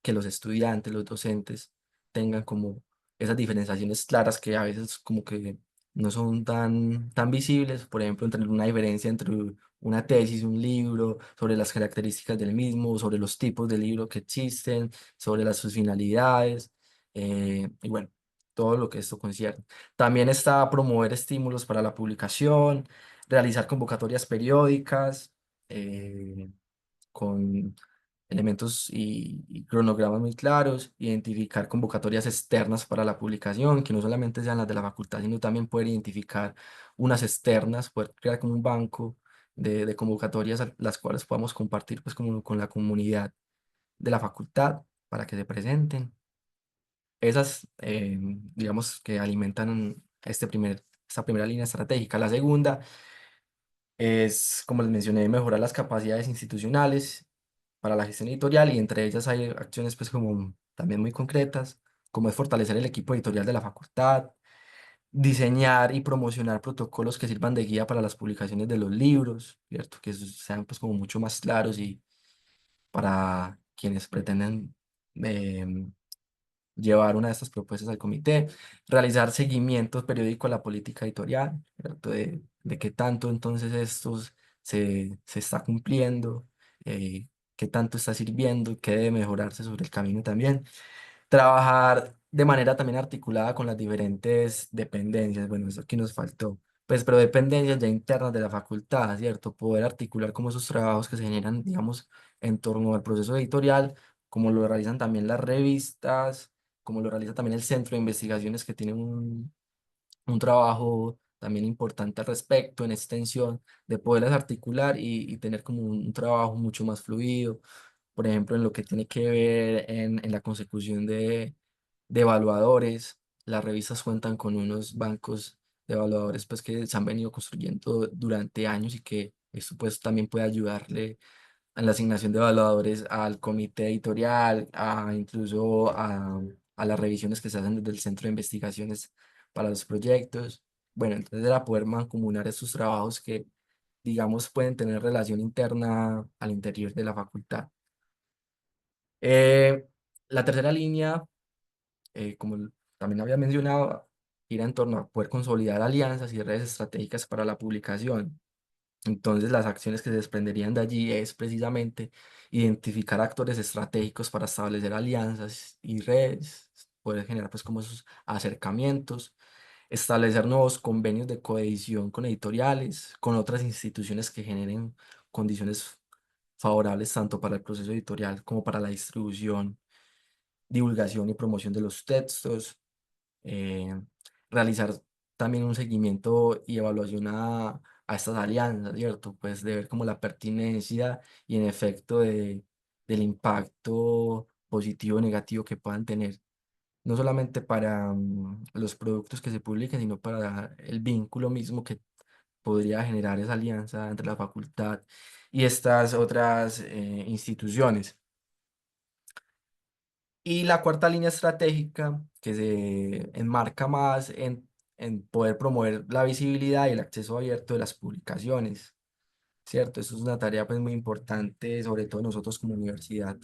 que los estudiantes, los docentes tengan como esas diferenciaciones claras que a veces como que no son tan visibles, por ejemplo, entre una diferencia entre una tesis, un libro, sobre las características del mismo, sobre los tipos de libro que existen, sobre sus finalidades, y bueno, todo lo que esto concierne. También está promover estímulos para la publicación, realizar convocatorias periódicas, con elementos y cronogramas muy claros, identificar convocatorias externas para la publicación, que no solamente sean las de la facultad, sino también poder identificar unas externas, poder crear como un banco de convocatorias las cuales podamos compartir pues como con la comunidad de la facultad para que se presenten. Esas, digamos, que alimentan esta primera línea estratégica. La segunda es, como les mencioné, mejorar las capacidades institucionales para la gestión editorial y entre ellas hay acciones pues como también muy concretas, como es fortalecer el equipo editorial de la facultad, diseñar y promocionar protocolos que sirvan de guía para las publicaciones de los libros, ¿cierto? Que sean pues como mucho más claros y para quienes pretenden em, llevar una de estas propuestas al comité, realizar seguimiento periódico a la política editorial, ¿cierto? De qué tanto entonces se está cumpliendo, qué tanto está sirviendo, qué debe mejorarse sobre el camino también. Trabajar de manera también articulada con las diferentes dependencias, bueno, eso aquí nos faltó. Pues, pero dependencias ya internas de la facultad, ¿cierto? Poder articular como esos trabajos que se generan, digamos, en torno al proceso editorial, como lo realizan también las revistas, como lo realiza también el centro de investigaciones que tiene un trabajo también importante al respecto en extensión, de poderlas articular y tener como un trabajo mucho más fluido, por ejemplo, en lo que tiene que ver en la consecución de evaluadores. Las revistas cuentan con unos bancos de evaluadores pues, que se han venido construyendo durante años y que esto pues, también puede ayudarle en la asignación de evaluadores al comité editorial, incluso a las revisiones que se hacen desde el centro de investigaciones para los proyectos. Bueno, entonces era poder mancomunar estos trabajos que, digamos, pueden tener relación interna al interior de la facultad. Eh, la tercera línea, también había mencionado, gira en torno a poder consolidar alianzas y redes estratégicas para la publicación. Entonces, las acciones que se desprenderían de allí es precisamente identificar actores estratégicos para establecer alianzas y redes, poder generar pues como esos acercamientos, establecer nuevos convenios de coedición con editoriales, con otras instituciones que generen condiciones favorables tanto para el proceso editorial como para la distribución, divulgación y promoción de los textos, eh, realizar también un seguimiento y evaluación a estas alianzas, ¿cierto? Pues de ver como la pertinencia y en efecto del impacto positivo o negativo que puedan tener, no solamente para los productos que se publiquen, sino para el vínculo mismo que podría generar esa alianza entre la facultad y estas otras instituciones. Y la cuarta línea estratégica, que se enmarca más en poder promover la visibilidad y el acceso abierto de las publicaciones, ¿cierto? Eso es una tarea pues muy importante, sobre todo nosotros como universidad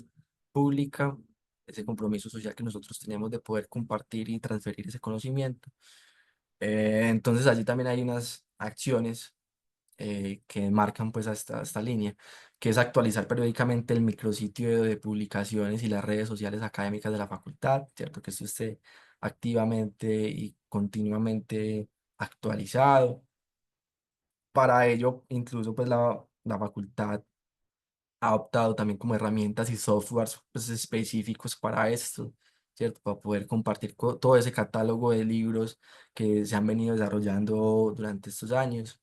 pública, ese compromiso social que nosotros tenemos de poder compartir y transferir ese conocimiento. Entonces allí también hay unas acciones que marcan pues a esta línea, que es actualizar periódicamente el micrositio de publicaciones y las redes sociales académicas de la facultad, ¿cierto? Que esto esté activamente y continuamente actualizado. Para ello, incluso pues la facultad ha optado también como herramientas y softwares pues, específicos para esto, ¿cierto? Para poder compartir todo ese catálogo de libros que se han venido desarrollando durante estos años.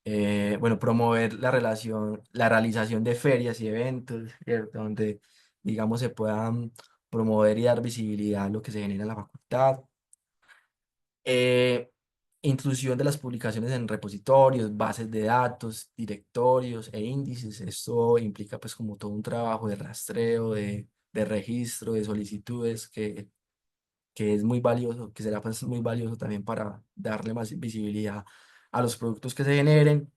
Bueno, promover la realización de ferias y eventos, ¿cierto? Donde, digamos, se puedan promover y dar visibilidad a lo que se genera en la facultad. Eh, Inclusión de las publicaciones en repositorios, bases de datos, directorios e índices. Esto implica pues como todo un trabajo de rastreo, de registro, de solicitudes que es muy valioso, que será pues muy valioso también para darle más visibilidad a los productos que se generen.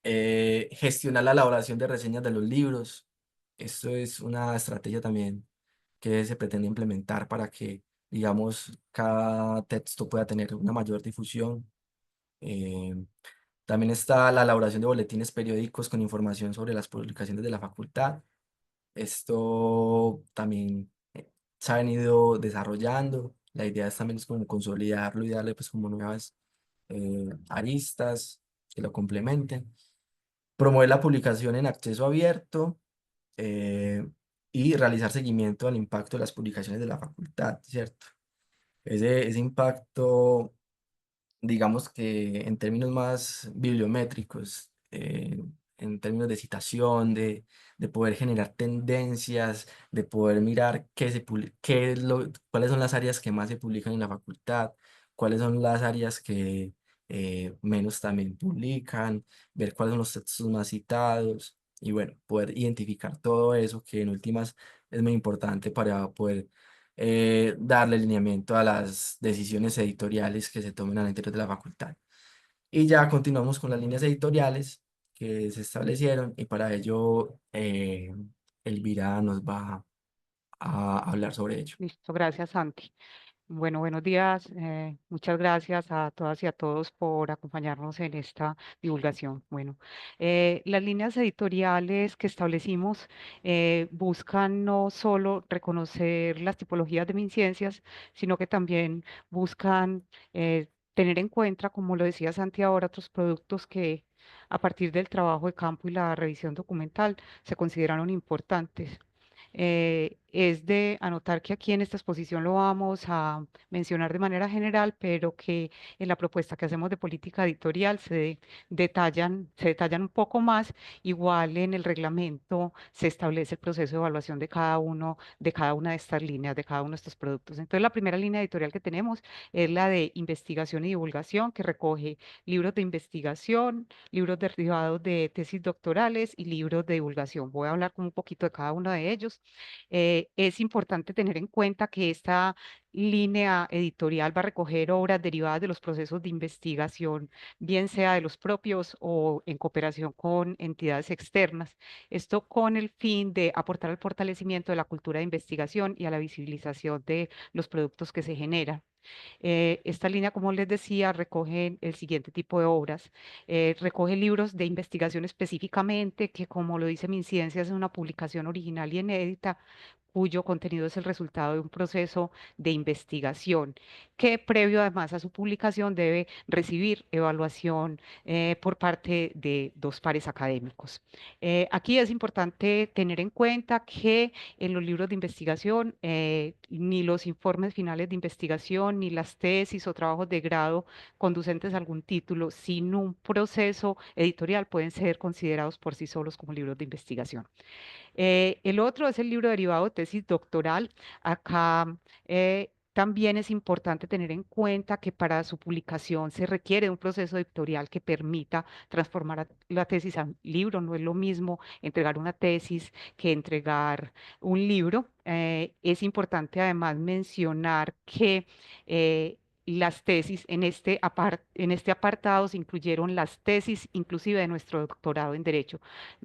Gestionar la elaboración de reseñas de los libros. Esto es una estrategia también que se pretende implementar para que, digamos, cada texto pueda tener una mayor difusión. Eh, También está la elaboración de boletines periódicos con información sobre las publicaciones de la facultad. Esto también se ha venido desarrollando. La idea es también es como consolidarlo y darle pues como nuevas aristas que lo complementen. Promover la publicación en acceso abierto eh, y realizar seguimiento al impacto de las publicaciones de la facultad, ¿cierto? Ese impacto, digamos que en términos más bibliométricos, en términos de citación, de poder generar tendencias, de poder mirar cuáles son las áreas que más se publican en la facultad, cuáles son las áreas que menos también publican, ver cuáles son los textos más citados y bueno, poder identificar todo eso que en últimas es muy importante para poder darle lineamiento a las decisiones editoriales que se tomen al interior de la facultad. Y ya continuamos con las líneas editoriales que se establecieron y para ello Elvira nos va a hablar sobre ello. Listo, gracias, Santi. Bueno, buenos días. Muchas gracias a todas y a todos por acompañarnos en esta divulgación. Bueno, las líneas editoriales que establecimos buscan no solo reconocer las tipologías de MinCiencias, sino que también buscan tener en cuenta, como lo decía Santi ahora, otros productos que a partir del trabajo de campo y la revisión documental se consideraron importantes. Es de anotar que aquí en esta exposición lo vamos a mencionar de manera general, pero que en la propuesta que hacemos de política editorial se detallan un poco más. Igual en el reglamento se establece el proceso de evaluación de cada una de estas líneas, de cada uno de estos productos. Entonces, la primera línea editorial que tenemos es la de investigación y divulgación, que recoge libros de investigación, libros derivados de tesis doctorales y libros de divulgación. Voy a hablar como un poquito de cada uno de ellos. Es importante tener en cuenta que esta línea editorial va a recoger obras derivadas de los procesos de investigación, bien sea de los propios o en cooperación con entidades externas. Esto con el fin de aportar al fortalecimiento de la cultura de investigación y a la visibilización de los productos que se generan. Esta línea, como les decía, recoge el siguiente tipo de obras. Recoge libros de investigación específicamente, que como lo dice MinCiencia, es una publicación original y inédita, cuyo contenido es el resultado de un proceso de investigación, que previo además a su publicación debe recibir evaluación por parte de dos pares académicos. Aquí es importante tener en cuenta que en los libros de investigación, ni los informes finales de investigación, ni las tesis o trabajos de grado conducentes a algún título sin un proceso editorial pueden ser considerados por sí solos como libros de investigación. El otro es el libro derivado de tesis doctoral. Acá también es importante tener en cuenta que para su publicación se requiere un proceso editorial que permita transformar la tesis a un libro. No es lo mismo entregar una tesis que entregar un libro. Es importante además mencionar que las tesis en este apartado se incluyeron las tesis inclusive de nuestro doctorado en Derecho.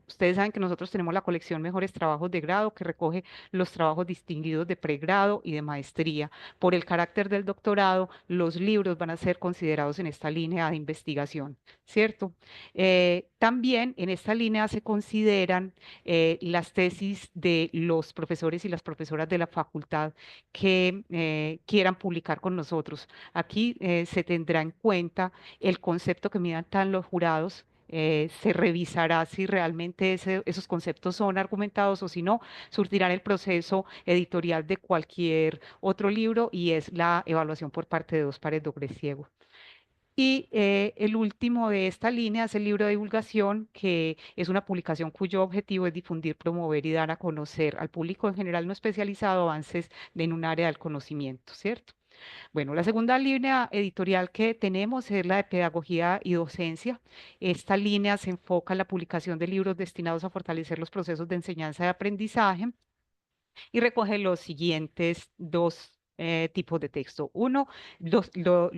Ustedes saben que nosotros tenemos la colección Mejores Trabajos de Grado, que recoge los trabajos distinguidos de pregrado y de maestría. Por el carácter del doctorado, los libros van a ser considerados en esta línea de investigación, ¿cierto? También en esta línea se consideran las tesis de los profesores y las profesoras de la facultad que quieran publicar con nosotros. Aquí se tendrá en cuenta el concepto que midan tan los jurados se revisará si realmente esos conceptos son argumentados o si no, surtirán el proceso editorial de cualquier otro libro y es la evaluación por parte de dos pares dobles ciegos. Y el último de esta línea es el libro de divulgación, que es una publicación cuyo objetivo es difundir, promover y dar a conocer al público en general no especializado avances en un área del conocimiento, ¿cierto? Bueno, la segunda línea editorial que tenemos es la de pedagogía y docencia. Esta línea se enfoca en la publicación de libros destinados a fortalecer los procesos de enseñanza y aprendizaje y recoge los siguientes dos tipos de texto. Uno, los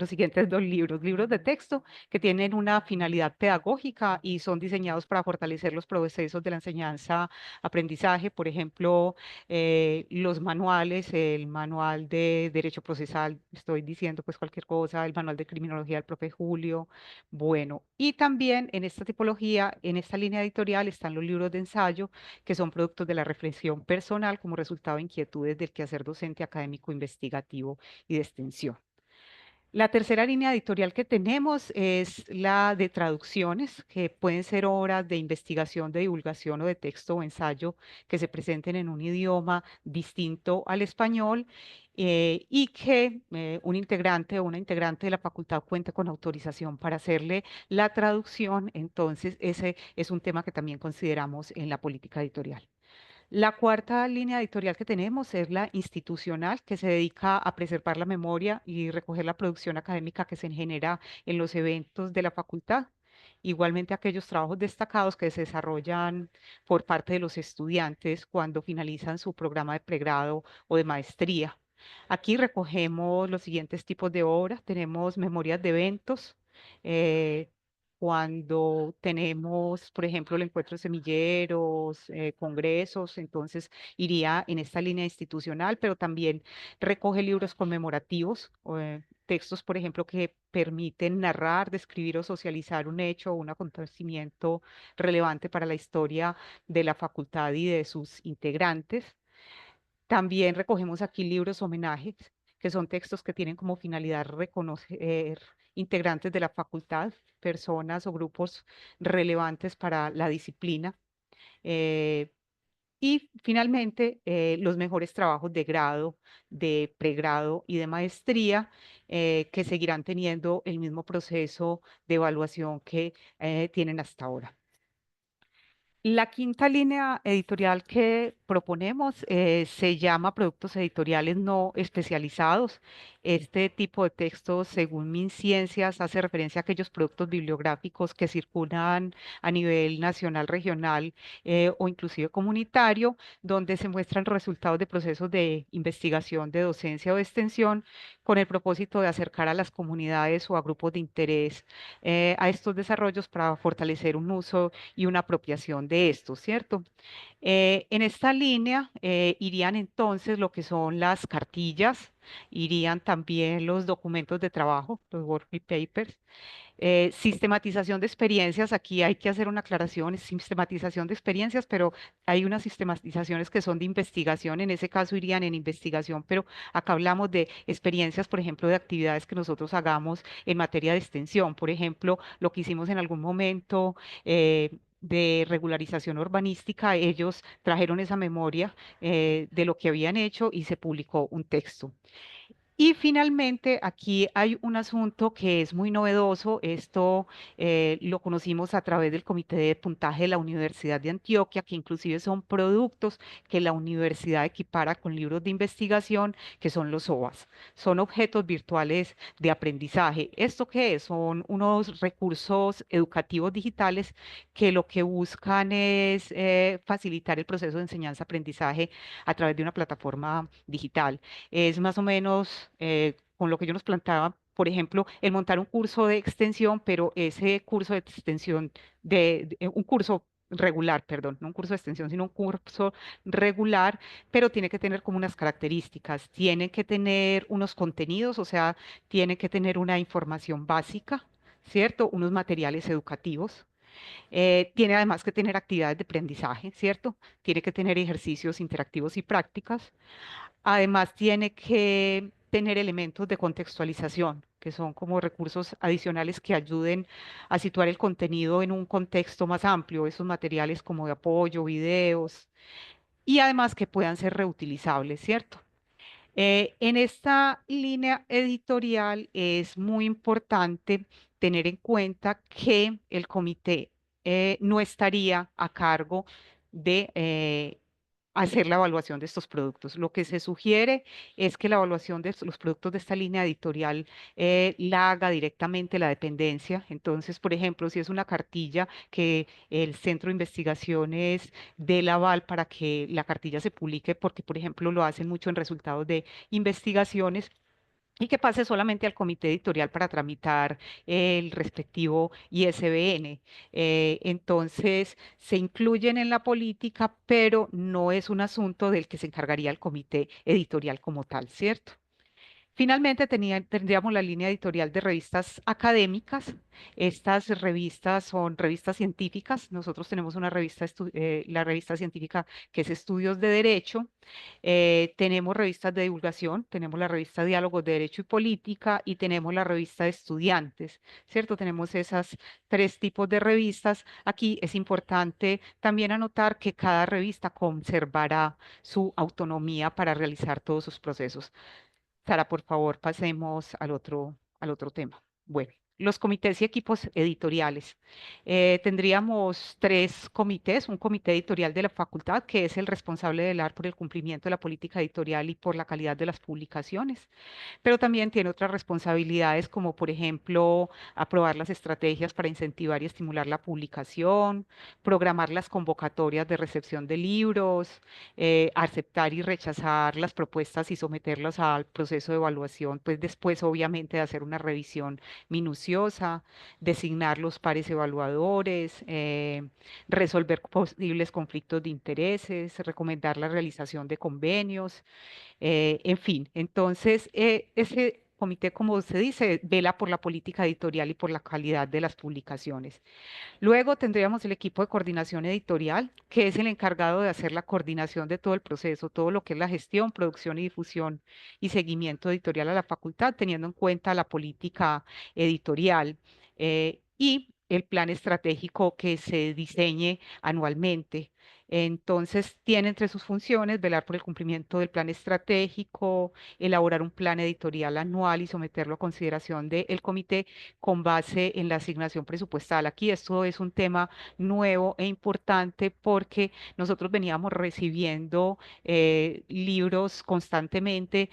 siguientes dos libros de texto que tienen una finalidad pedagógica y son diseñados para fortalecer los procesos de la enseñanza, aprendizaje, por ejemplo, los manuales, el manual de derecho procesal, estoy diciendo pues cualquier cosa, el manual de criminología del profe Julio, bueno, y también en esta tipología, en esta línea editorial están los libros de ensayo que son productos de la reflexión personal como resultado de inquietudes del quehacer docente, académico, investigativo y de extensión. La tercera línea editorial que tenemos es la de traducciones, que pueden ser obras de investigación, de divulgación o de texto o ensayo que se presenten en un idioma distinto al español y que un integrante o una integrante de la facultad cuente con autorización para hacerle la traducción. Entonces, ese es un tema que también consideramos en la política editorial. La cuarta línea editorial que tenemos es la institucional, que se dedica a preservar la memoria y recoger la producción académica que se genera en los eventos de la facultad. Igualmente aquellos trabajos destacados que se desarrollan por parte de los estudiantes cuando finalizan su programa de pregrado o de maestría. Aquí recogemos los siguientes tipos de obras. Tenemos memorias de eventos, eh, cuando tenemos, por ejemplo, el encuentro de semilleros, congresos, entonces iría en esta línea institucional, pero también recoge libros conmemorativos, textos, por ejemplo, que permiten narrar, describir o socializar un hecho o un acontecimiento relevante para la historia de la facultad y de sus integrantes. También recogemos aquí libros homenajes, que son textos que tienen como finalidad reconocer integrantes de la facultad, personas o grupos relevantes para la disciplina. eh, y finalmente, los mejores trabajos de grado, de pregrado y de maestría que seguirán teniendo el mismo proceso de evaluación que tienen hasta ahora. La quinta línea editorial que proponemos se llama Productos Editoriales No Especializados. Este tipo de textos, según MinCiencias, hace referencia a aquellos productos bibliográficos que circulan a nivel nacional, regional o inclusive comunitario, donde se muestran resultados de procesos de investigación, de docencia o de extensión, con el propósito de acercar a las comunidades o a grupos de interés a estos desarrollos para fortalecer un uso y una apropiación de esto, ¿cierto? En esta línea irían entonces lo que son las cartillas, irían también los documentos de trabajo, los working papers, sistematización de experiencias, aquí hay que hacer una aclaración, es sistematización de experiencias, pero hay unas sistematizaciones que son de investigación, en ese caso irían en investigación, pero acá hablamos de experiencias, por ejemplo, de actividades que nosotros hagamos en materia de extensión, por ejemplo, lo que hicimos en algún momento. De regularización urbanística, ellos trajeron esa memoria de lo que habían hecho y se publicó un texto. Y finalmente, aquí hay un asunto que es muy novedoso. Esto lo conocimos a través del Comité de Puntaje de la Universidad de Antioquia, que inclusive son productos que la universidad equipara con libros de investigación, que son los OVAs. Son objetos virtuales de aprendizaje. ¿Esto qué es? Son unos recursos educativos digitales que lo que buscan es facilitar el proceso de enseñanza-aprendizaje a través de una plataforma digital. Es más o menos con lo que yo nos planteaba, por ejemplo, el montar un curso de extensión, pero ese curso de extensión, un curso regular, perdón, no un curso de extensión, sino un curso regular, pero tiene que tener como unas características, tiene que tener unos contenidos, o sea, tiene que tener una información básica, ¿cierto? Unos materiales educativos. Tiene además que tener actividades de aprendizaje, ¿cierto? Tiene que tener ejercicios interactivos y prácticas. Además, tiene que tener elementos de contextualización, que son como recursos adicionales que ayuden a situar el contenido en un contexto más amplio, esos materiales como de apoyo, videos, y además que puedan ser reutilizables, ¿cierto? En esta línea editorial es muy importante tener en cuenta que el comité no estaría a cargo de hacer la evaluación de estos productos. Lo que se sugiere es que la evaluación de los productos de esta línea editorial la haga directamente la dependencia. Entonces, por ejemplo, si es una cartilla que el centro de investigaciones dé el aval para que la cartilla se publique, porque, por ejemplo, lo hacen mucho en resultados de investigaciones, y que pase solamente al comité editorial para tramitar el respectivo ISBN. Entonces, se incluyen en la política, pero no es un asunto del que se encargaría el comité editorial como tal, ¿cierto? Finalmente tendríamos la línea editorial de revistas académicas. Estas revistas son revistas científicas. Nosotros tenemos una revista, la revista científica que es Estudios de Derecho. Tenemos revistas de divulgación, tenemos la revista Diálogos de Derecho y Política y tenemos la revista de Estudiantes, ¿cierto? Tenemos esas tres tipos de revistas. Aquí es importante también anotar que cada revista conservará su autonomía para realizar todos sus procesos. Sara, por favor, pasemos al otro tema. Bueno, los comités y equipos editoriales. Tendríamos tres comités: un comité editorial de la facultad, que es el responsable de velar por el cumplimiento de la política editorial y por la calidad de las publicaciones, pero también tiene otras responsabilidades como, por ejemplo, aprobar las estrategias para incentivar y estimular la publicación, programar las convocatorias de recepción de libros, aceptar y rechazar las propuestas y someterlas al proceso de evaluación, pues después obviamente de hacer una revisión minuciosa, designar los pares evaluadores, resolver posibles conflictos de intereses, recomendar la realización de convenios, en fin. Entonces, ese comité, como se dice, vela por la política editorial y por la calidad de las publicaciones. Luego tendríamos el equipo de coordinación editorial, que es el encargado de hacer la coordinación de todo el proceso, todo lo que es la gestión, producción y difusión y seguimiento editorial a la facultad, teniendo en cuenta la política editorial y el plan estratégico que se diseñe anualmente. Entonces, tiene entre sus funciones velar por el cumplimiento del plan estratégico, elaborar un plan editorial anual y someterlo a consideración del comité con base en la asignación presupuestal. Aquí esto es un tema nuevo e importante porque nosotros veníamos recibiendo libros constantemente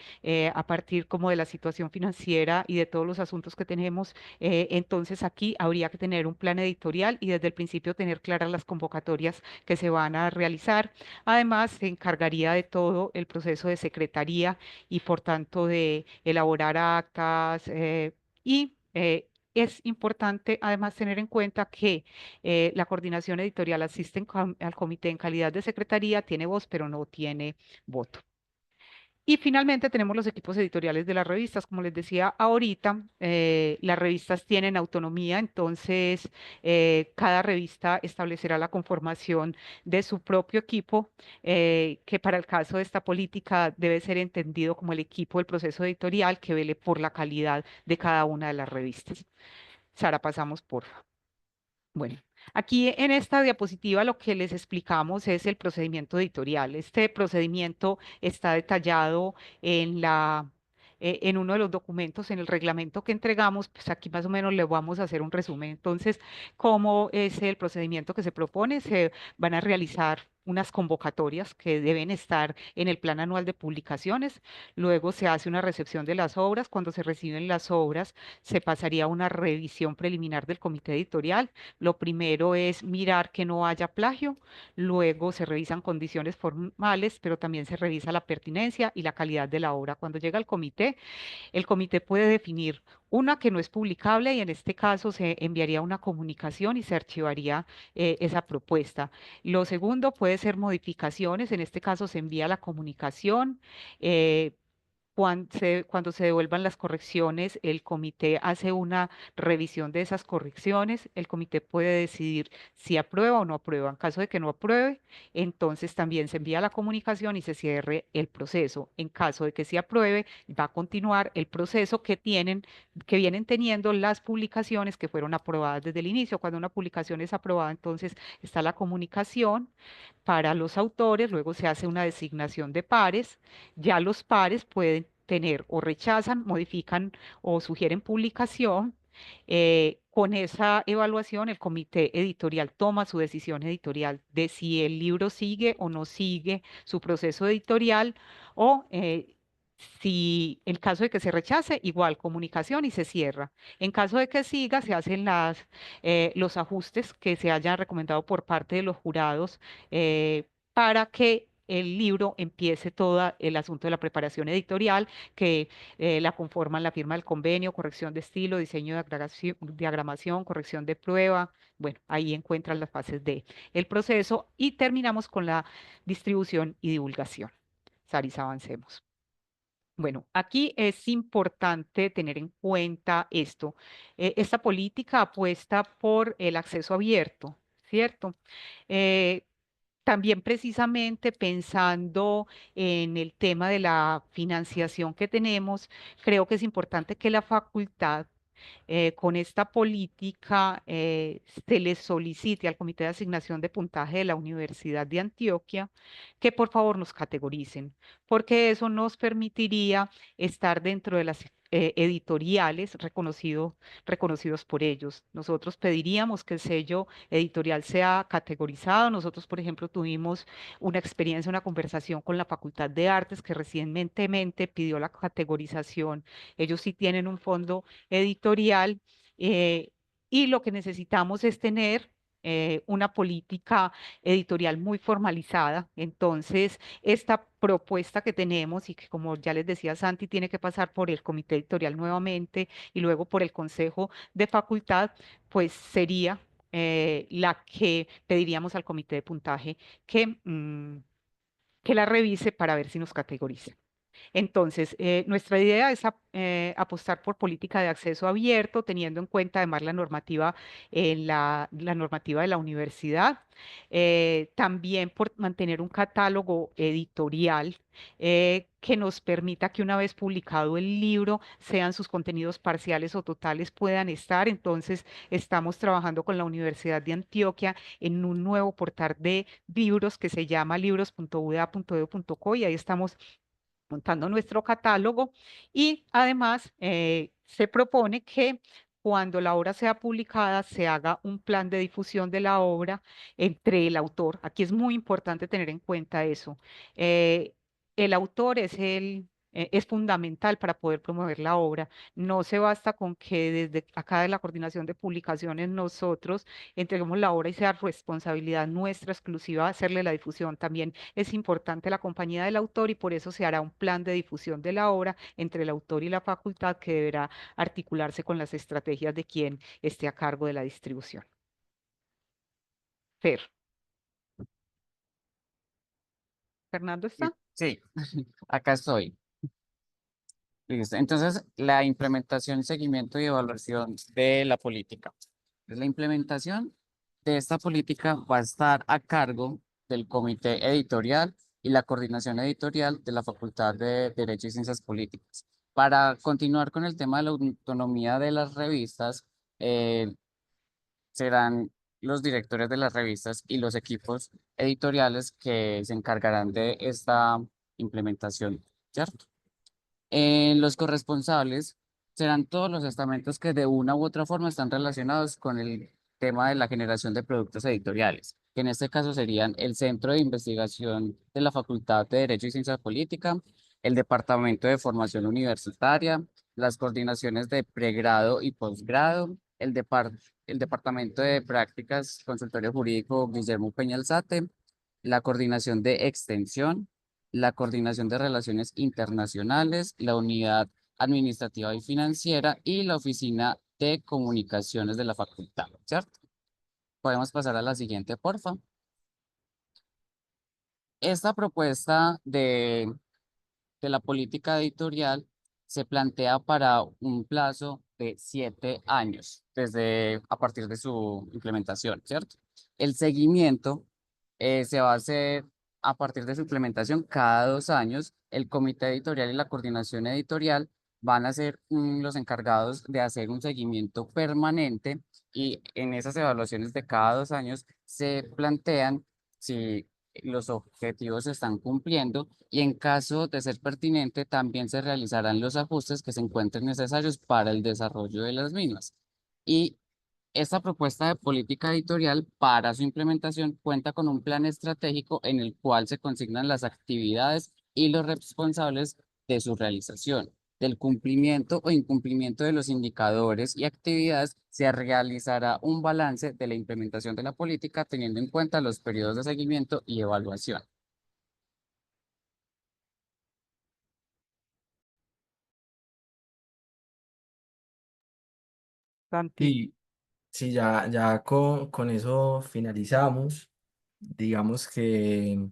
a partir como de la situación financiera y de todos los asuntos que tenemos. Entonces aquí habría que tener un plan editorial y desde el principio tener claras las convocatorias que se van a realizar. Además, se encargaría de todo el proceso de secretaría y por tanto de elaborar actas y es importante además tener en cuenta que la coordinación editorial asiste al comité en calidad de secretaría, tiene voz, pero no tiene voto. Y finalmente tenemos los equipos editoriales de las revistas. Como les decía ahorita, las revistas tienen autonomía, entonces cada revista establecerá la conformación de su propio equipo, que para el caso de esta política debe ser entendido como el equipo del proceso editorial que vele por la calidad de cada una de las revistas. Sara, pasamos por. Bueno, aquí en esta diapositiva lo que les explicamos es el procedimiento editorial. Este procedimiento está detallado en uno de los documentos, en el reglamento que entregamos. Pues aquí más o menos le vamos a hacer un resumen. Entonces, ¿cómo es el procedimiento que se propone? Se van a realizar unas convocatorias que deben estar en el plan anual de publicaciones. Luego se hace una recepción de las obras. Cuando se reciben las obras, se pasaría a una revisión preliminar del comité editorial. Lo primero es mirar que no haya plagio, luego se revisan condiciones formales, pero también se revisa la pertinencia y la calidad de la obra. Cuando llega al comité, el comité puede definir una que no es publicable y en este caso se enviaría una comunicación y se archivaría esa propuesta. Lo segundo puede ser modificaciones, en este caso se envía la comunicación. cuando se devuelvan las correcciones, el comité hace una revisión de esas correcciones. El comité puede decidir si aprueba o no aprueba. En caso de que no apruebe, entonces también se envía la comunicación y se cierre el proceso. En caso de que sí apruebe, va a continuar el proceso que vienen teniendo las publicaciones que fueron aprobadas desde el inicio. Cuando una publicación es aprobada, entonces está la comunicación para los autores, luego se hace una designación de pares. Ya los pares pueden tener o rechazan, modifican o sugieren publicación. Con esa evaluación, el comité editorial toma su decisión editorial de si el libro sigue o no sigue su proceso editorial, o si en caso de que se rechace, igual comunicación y se cierra. En caso de que siga, se hacen los ajustes que se hayan recomendado por parte de los jurados, para que el libro empiece todo el asunto de la preparación editorial, que la conforman la firma del convenio, corrección de estilo, diseño de diagramación, corrección de prueba. Bueno, ahí encuentran las fases del proceso y terminamos con la distribución y divulgación. Saris, avancemos. Bueno, aquí es importante tener en cuenta esto. Esta política apuesta por el acceso abierto, ¿cierto? Eh, También precisamente pensando en el tema de la financiación que tenemos, creo que es importante que la facultad, con esta política, se le solicite al Comité de Asignación de Puntaje de la Universidad de Antioquia que por favor nos categoricen, porque eso nos permitiría estar dentro de las editoriales reconocidos por ellos. Nosotros pediríamos que el sello editorial sea categorizado. Nosotros, por ejemplo, tuvimos una experiencia, una conversación con la Facultad de Artes que recientemente pidió la categorización. Ellos sí tienen un fondo editorial, eh, y lo que necesitamos es tener una política editorial muy formalizada. Entonces, esta propuesta que tenemos y que, como ya les decía Santi, tiene que pasar por el comité editorial nuevamente y luego por el consejo de facultad, pues sería la que pediríamos al comité de puntaje que la revise para ver si nos categoriza. Entonces, nuestra idea es apostar por política de acceso abierto, teniendo en cuenta además la normativa, la normativa de la universidad. También por mantener un catálogo editorial que nos permita que una vez publicado el libro, sean sus contenidos parciales o totales, puedan estar. Entonces, estamos trabajando con la Universidad de Antioquia en un nuevo portal de libros que se llama libros.uda.edu.co, y ahí estamos montando nuestro catálogo. Y además, se propone que cuando la obra sea publicada se haga un plan de difusión de la obra entre el autor. Aquí es muy importante tener en cuenta eso. El autor es fundamental para poder promover la obra. No se basta con que desde acá de la Coordinación de Publicaciones nosotros entreguemos la obra y sea responsabilidad nuestra exclusiva hacerle la difusión. También es importante la compañía del autor, y por eso se hará un plan de difusión de la obra entre el autor y la facultad, que deberá articularse con las estrategias de quien esté a cargo de la distribución. Fer. ¿Fernando está? Sí, acá estoy. Listo. Entonces, la implementación, seguimiento y evaluación de la política. Pues la implementación de esta política va a estar a cargo del comité editorial y la coordinación editorial de la Facultad de Derecho y Ciencias Políticas. Para continuar con el tema de la autonomía de las revistas, serán los directores de las revistas y los equipos editoriales que se encargarán de esta implementación, ¿cierto? Los corresponsables serán todos los estamentos que de una u otra forma están relacionados con el tema de la generación de productos editoriales, que en este caso serían el Centro de Investigación de la Facultad de Derecho y Ciencia Política, el Departamento de Formación Universitaria, las coordinaciones de pregrado y posgrado, el Departamento de Prácticas Consultorio Jurídico Guillermo Peña Alzate, la coordinación de extensión, la Coordinación de Relaciones Internacionales, la Unidad Administrativa y Financiera y la Oficina de Comunicaciones de la Facultad, ¿cierto? Podemos pasar a la siguiente, porfa. Esta propuesta de de la política editorial se plantea para un plazo de 7 años, desde a partir de su implementación, ¿cierto? El seguimiento se va a hacer a partir de su implementación cada 2 años. El comité editorial y la coordinación editorial van a ser los encargados de hacer un seguimiento permanente y en esas evaluaciones de cada 2 años se plantean si los objetivos se están cumpliendo y en caso de ser pertinente también se realizarán los ajustes que se encuentren necesarios para el desarrollo de las mismas. Y esta propuesta de política editorial para su implementación cuenta con un plan estratégico en el cual se consignan las actividades y los responsables de su realización. Del cumplimiento o incumplimiento de los indicadores y actividades se realizará un balance de la implementación de la política teniendo en cuenta los periodos de seguimiento y evaluación. Santi, Sí, sí, ya con eso finalizamos. Digamos que,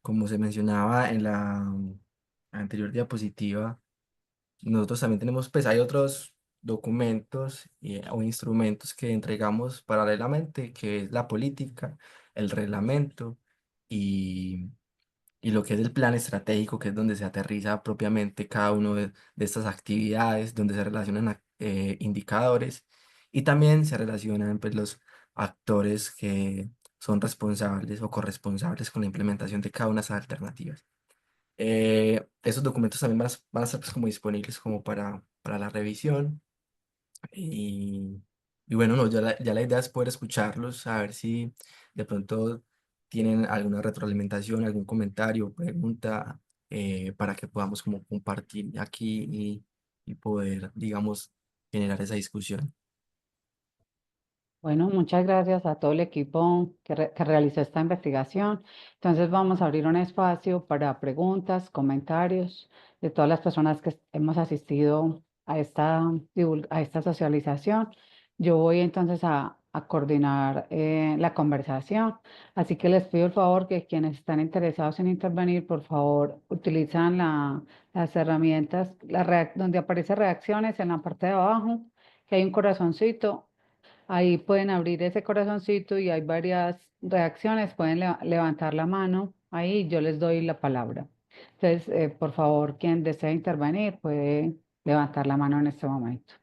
como se mencionaba en la anterior diapositiva, nosotros también tenemos, pues hay otros documentos o instrumentos que entregamos paralelamente, que es la política, el reglamento y, y lo que es el plan estratégico, que es donde se aterriza propiamente cada uno de estas actividades, donde se relacionan indicadores y también se relacionan pues, los actores que son responsables o corresponsables con la implementación de cada una de esas alternativas. Esos documentos también van a estar pues, como disponibles como para la revisión. Y, y bueno, no, ya la idea es poder escucharlos, a ver si de pronto tienen alguna retroalimentación, algún comentario, pregunta, para que podamos como compartir aquí y poder, digamos, generar esa discusión. Bueno, muchas gracias a todo el equipo que realizó esta investigación. Entonces vamos a abrir un espacio para preguntas, comentarios de todas las personas que hemos asistido a a esta socialización. Yo voy entonces a coordinar la conversación. Así que les pido el favor que quienes están interesados en intervenir, por favor, utilizan las herramientas, donde aparece reacciones en la parte de abajo, que hay un corazoncito. Ahí pueden abrir ese corazoncito y hay varias reacciones. Pueden levantar la mano. Ahí yo les doy la palabra. Entonces, por favor, quien desea intervenir puede levantar la mano en este momento.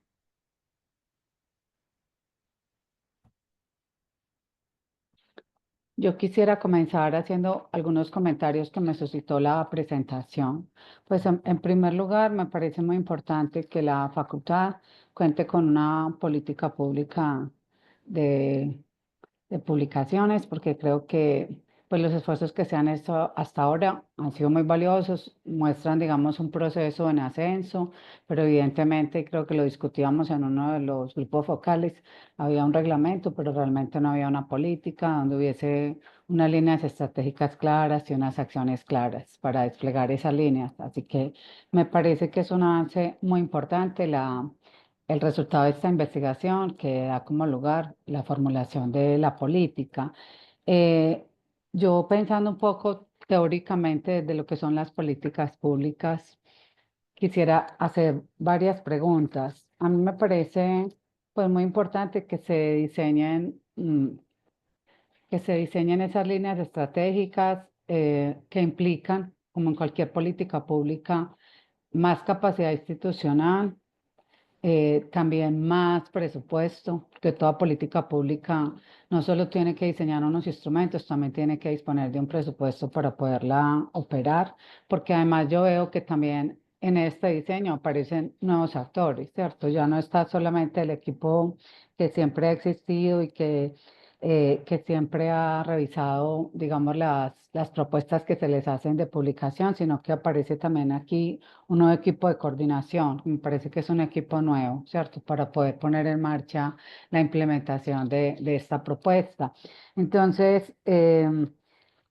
Yo quisiera comenzar haciendo algunos comentarios que me suscitó la presentación. Pues en primer lugar, me parece muy importante que la facultad cuente con una política pública de de publicaciones, porque creo que pues, los esfuerzos que se han hecho hasta ahora han sido muy valiosos, muestran, digamos, un proceso en ascenso, pero evidentemente creo que lo discutíamos en uno de los grupos focales, había un reglamento, pero realmente no había una política donde hubiese unas líneas estratégicas claras y unas acciones claras para desplegar esas líneas. Así que me parece que es un avance muy importante el resultado de esta investigación que da como lugar la formulación de la política. Eh, yo pensando un poco teóricamente de lo que son las políticas públicas, quisiera hacer varias preguntas. A mí me parece pues muy importante que se diseñen esas líneas estratégicas que implican, como en cualquier política pública, más capacidad institucional, también más presupuesto, que toda política pública no solo tiene que diseñar unos instrumentos, también tiene que disponer de un presupuesto para poderla operar, porque además yo veo que también en este diseño aparecen nuevos actores, ¿cierto? Ya no está solamente el equipo que siempre ha existido y que siempre ha revisado, digamos, las propuestas que se les hacen de publicación, sino que aparece también aquí un nuevo equipo de coordinación. Me parece que es un equipo nuevo, ¿cierto? Para poder poner en marcha la implementación de esta propuesta. Entonces,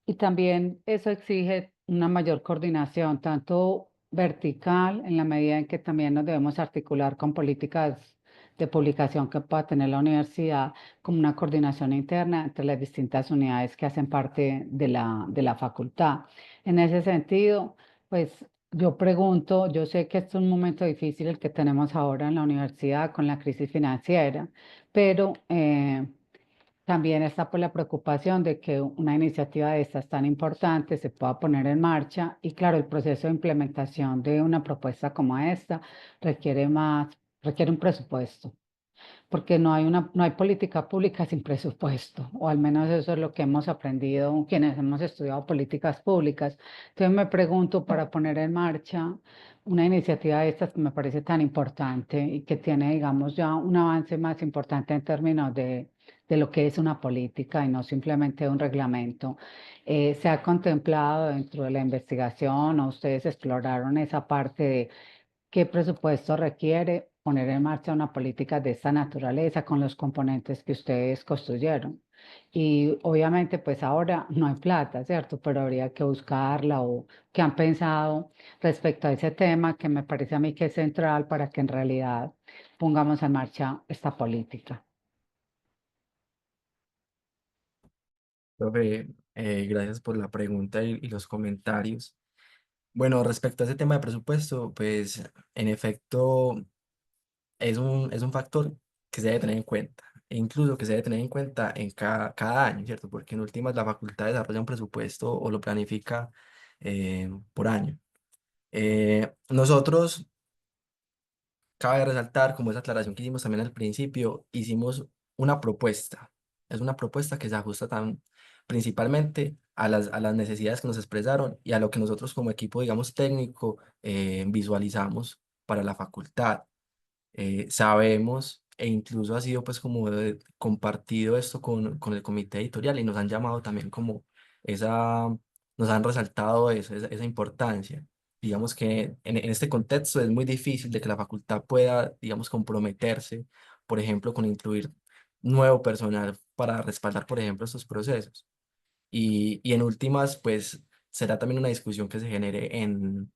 y también eso exige una mayor coordinación, tanto vertical, en la medida en que también nos debemos articular con políticas de publicación que pueda tener la universidad, como una coordinación interna entre las distintas unidades que hacen parte de la facultad. En ese sentido, pues yo pregunto, yo sé que este es un momento difícil el que tenemos ahora en la universidad con la crisis financiera, pero también está por la preocupación de que una iniciativa de estas tan importante se pueda poner en marcha y claro, el proceso de implementación de una propuesta como esta requiere requiere un presupuesto porque no hay política pública sin presupuesto, o al menos eso es lo que hemos aprendido quienes hemos estudiado políticas públicas. Entonces me pregunto, para poner en marcha una iniciativa de estas que me parece tan importante y que tiene, digamos, ya un avance más importante en términos de lo que es una política y no simplemente un reglamento, ¿se ha contemplado dentro de la investigación o ustedes exploraron esa parte de qué presupuesto requiere poner en marcha una política de esta naturaleza con los componentes que ustedes construyeron? Y obviamente pues ahora no hay plata, ¿cierto? Pero habría que buscarla o qué han pensado respecto a ese tema que me parece a mí que es central para que en realidad pongamos en marcha esta política. Profe, gracias por la pregunta y los comentarios. Bueno, respecto a ese tema de presupuesto, pues en efecto es un factor que se debe tener en cuenta, e incluso que se debe tener en cuenta en cada año, ¿cierto? Porque en últimas la facultad desarrolla un presupuesto o lo planifica por año. Nosotros, cabe resaltar, como esa aclaración que hicimos también al principio, hicimos una propuesta. Es una propuesta que se ajusta principalmente a las necesidades que nos expresaron y a lo que nosotros como equipo, digamos, técnico, visualizamos para la facultad. Sabemos e incluso ha sido pues como compartido esto con el comité editorial y nos han llamado también como esa, nos han resaltado eso, esa importancia. Digamos que en este contexto es muy difícil de que la facultad pueda, digamos, comprometerse, por ejemplo, con incluir nuevo personal para respaldar, por ejemplo, estos procesos. Y en últimas, pues será también una discusión que se genere en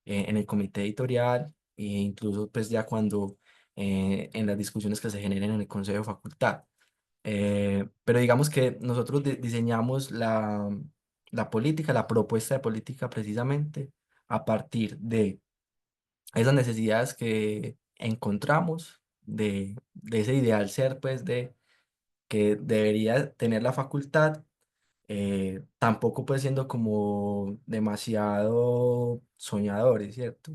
el comité editorial e incluso pues ya cuando en las discusiones que se generen en el consejo de facultad. Pero digamos que nosotros diseñamos la política, la propuesta de política precisamente a partir de esas necesidades que encontramos, de ese ideal ser pues de que debería tener la facultad, tampoco pues siendo como demasiado soñadores, ¿cierto?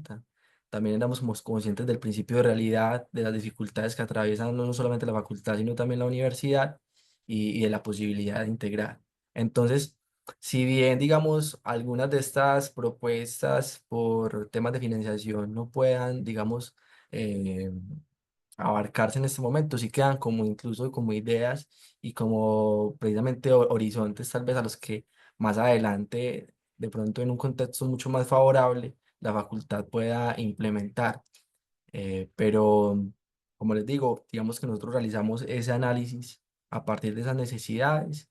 También éramos como conscientes del principio de realidad, de las dificultades que atraviesan no solamente la facultad, sino también la universidad y de la posibilidad de integrar. Entonces, si bien, digamos, algunas de estas propuestas por temas de financiación no puedan, digamos, eh, abarcarse en este momento, sí quedan como incluso como ideas y como precisamente horizontes tal vez a los que más adelante, de pronto en un contexto mucho más favorable, la facultad pueda implementar. Pero, como les digo, digamos que nosotros realizamos ese análisis a partir de esas necesidades.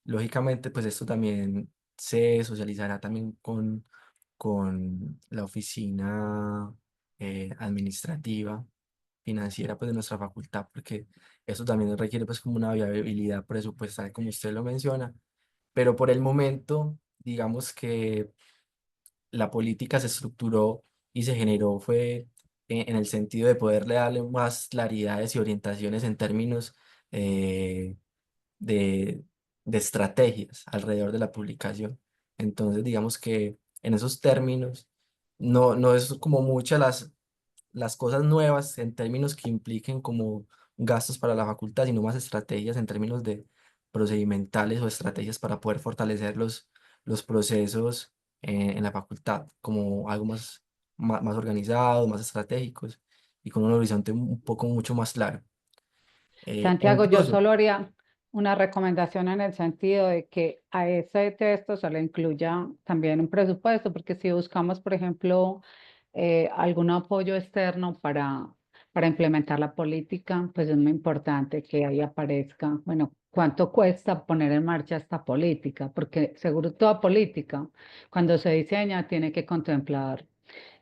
Lógicamente, pues esto también se socializará también con la oficina administrativa financiera pues de nuestra facultad, porque eso también requiere pues como una viabilidad presupuestal, como usted lo menciona, pero por el momento, digamos que la política se estructuró y se generó fue en el sentido de poderle darle más claridades y orientaciones en términos eh, de, de estrategias alrededor de la publicación. Entonces, digamos que en esos términos, no es como muchas las cosas nuevas en términos que impliquen como gastos para la facultad, sino más estrategias en términos de procedimentales o estrategias para poder fortalecer los procesos en la facultad, como algo más organizado, más estratégicos y con un horizonte un poco mucho más claro. E Santiago, yo incluso, solo haría una recomendación en el sentido de que a ese texto se le incluya también un presupuesto, porque si buscamos, por ejemplo, algún apoyo externo para implementar la política, pues es muy importante que ahí aparezca, bueno, cuánto cuesta poner en marcha esta política, porque seguro toda política, cuando se diseña, tiene que contemplar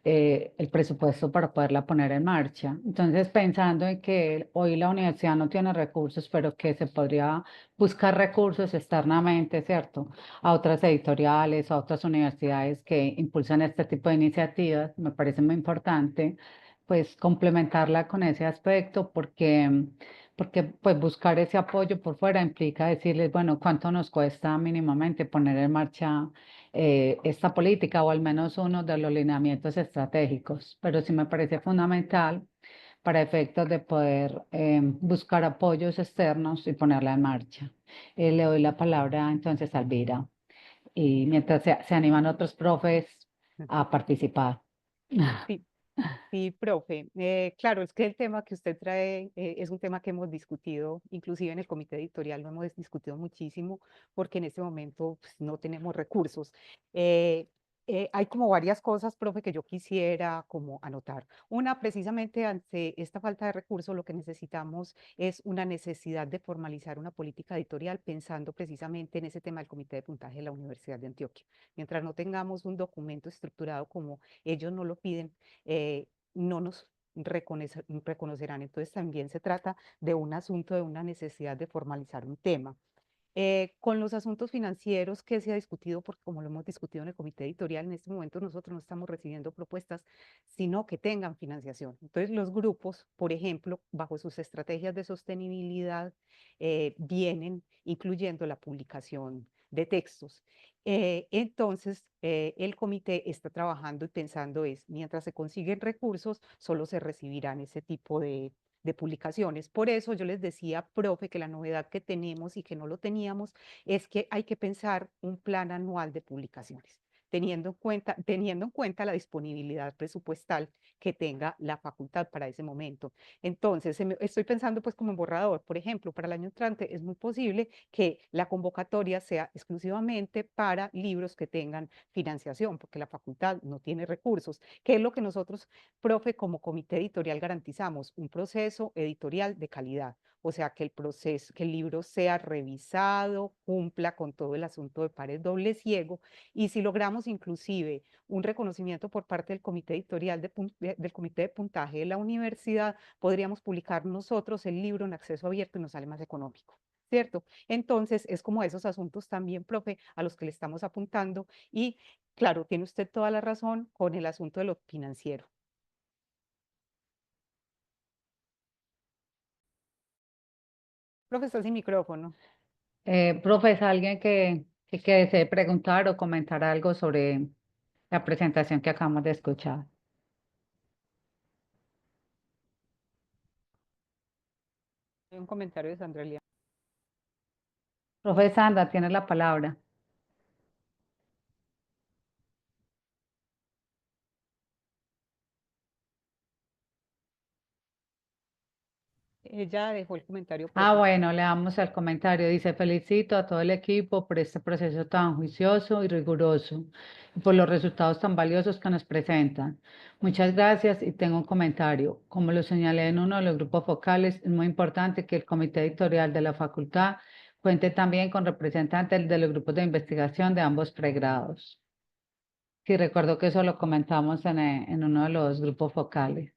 el presupuesto para poderla poner en marcha. Entonces, pensando en que hoy la universidad no tiene recursos, pero que se podría buscar recursos externamente, ¿cierto? A otras editoriales, a otras universidades que impulsan este tipo de iniciativas, me parece muy importante, pues complementarla con ese aspecto porque pues buscar ese apoyo por fuera implica decirles, bueno, ¿cuánto nos cuesta mínimamente poner en marcha esta política o al menos uno de los lineamientos estratégicos? Pero sí me parece fundamental para efectos de poder buscar apoyos externos y ponerla en marcha. Le doy la palabra entonces a Elvira y mientras se animan otros profes a participar. Sí, sí, profe. Claro, es que el tema que usted trae es un tema que hemos discutido, inclusive en el comité editorial lo hemos discutido muchísimo, porque en este momento pues, no tenemos recursos. Eh, hay como varias cosas, profe, que yo quisiera como anotar. Una, precisamente ante esta falta de recursos, lo que necesitamos es una necesidad de formalizar una política editorial pensando precisamente en ese tema del comité de puntaje de la Universidad de Antioquia. Mientras no tengamos un documento estructurado como ellos no lo piden, no nos reconocerán. Entonces también se trata de un asunto, de una necesidad de formalizar un tema. Con los asuntos financieros que se ha discutido, porque como lo hemos discutido en el comité editorial, en este momento nosotros no estamos recibiendo propuestas, sino que tengan financiación. Entonces los grupos, por ejemplo, bajo sus estrategias de sostenibilidad, vienen incluyendo la publicación de textos. Entonces, el comité está trabajando y pensando mientras se consiguen recursos, solo se recibirán ese tipo de publicaciones. Por eso yo les decía, profe, que la novedad que tenemos y que no lo teníamos es que hay que pensar un plan anual de publicaciones, teniendo en cuenta la disponibilidad presupuestal que tenga la facultad para ese momento. Entonces, estoy pensando pues como en borrador, por ejemplo, para el año entrante es muy posible que la convocatoria sea exclusivamente para libros que tengan financiación, porque la facultad no tiene recursos, que es lo que nosotros, profe, como comité editorial garantizamos, un proceso editorial de calidad. O sea, que que el libro sea revisado, cumpla con todo el asunto de pares doble ciego, y si logramos inclusive un reconocimiento por parte del comité editorial del comité de puntaje de la universidad, podríamos publicar nosotros el libro en acceso abierto y nos sale más económico, ¿cierto? Entonces, es como esos asuntos también, profe, a los que le estamos apuntando y, claro, tiene usted toda la razón con el asunto de lo financiero. Profe, está sin micrófono. Profe, ¿es alguien que desee preguntar o comentar algo sobre la presentación que acabamos de escuchar? Hay un comentario de Sandra Lía. Profe Sandra, tiene la palabra. Ella dejó el comentario, Ah, profe. bueno, le damos el comentario. Dice, felicito a todo el equipo por este proceso tan juicioso y riguroso y por los resultados tan valiosos que nos presentan. Muchas gracias y tengo un comentario. Como lo señalé en uno de los grupos focales, es muy importante que el comité editorial de la facultad cuente también con representantes de los grupos de investigación de ambos pregrados. Sí, recuerdo que eso lo comentamos en uno de los grupos focales.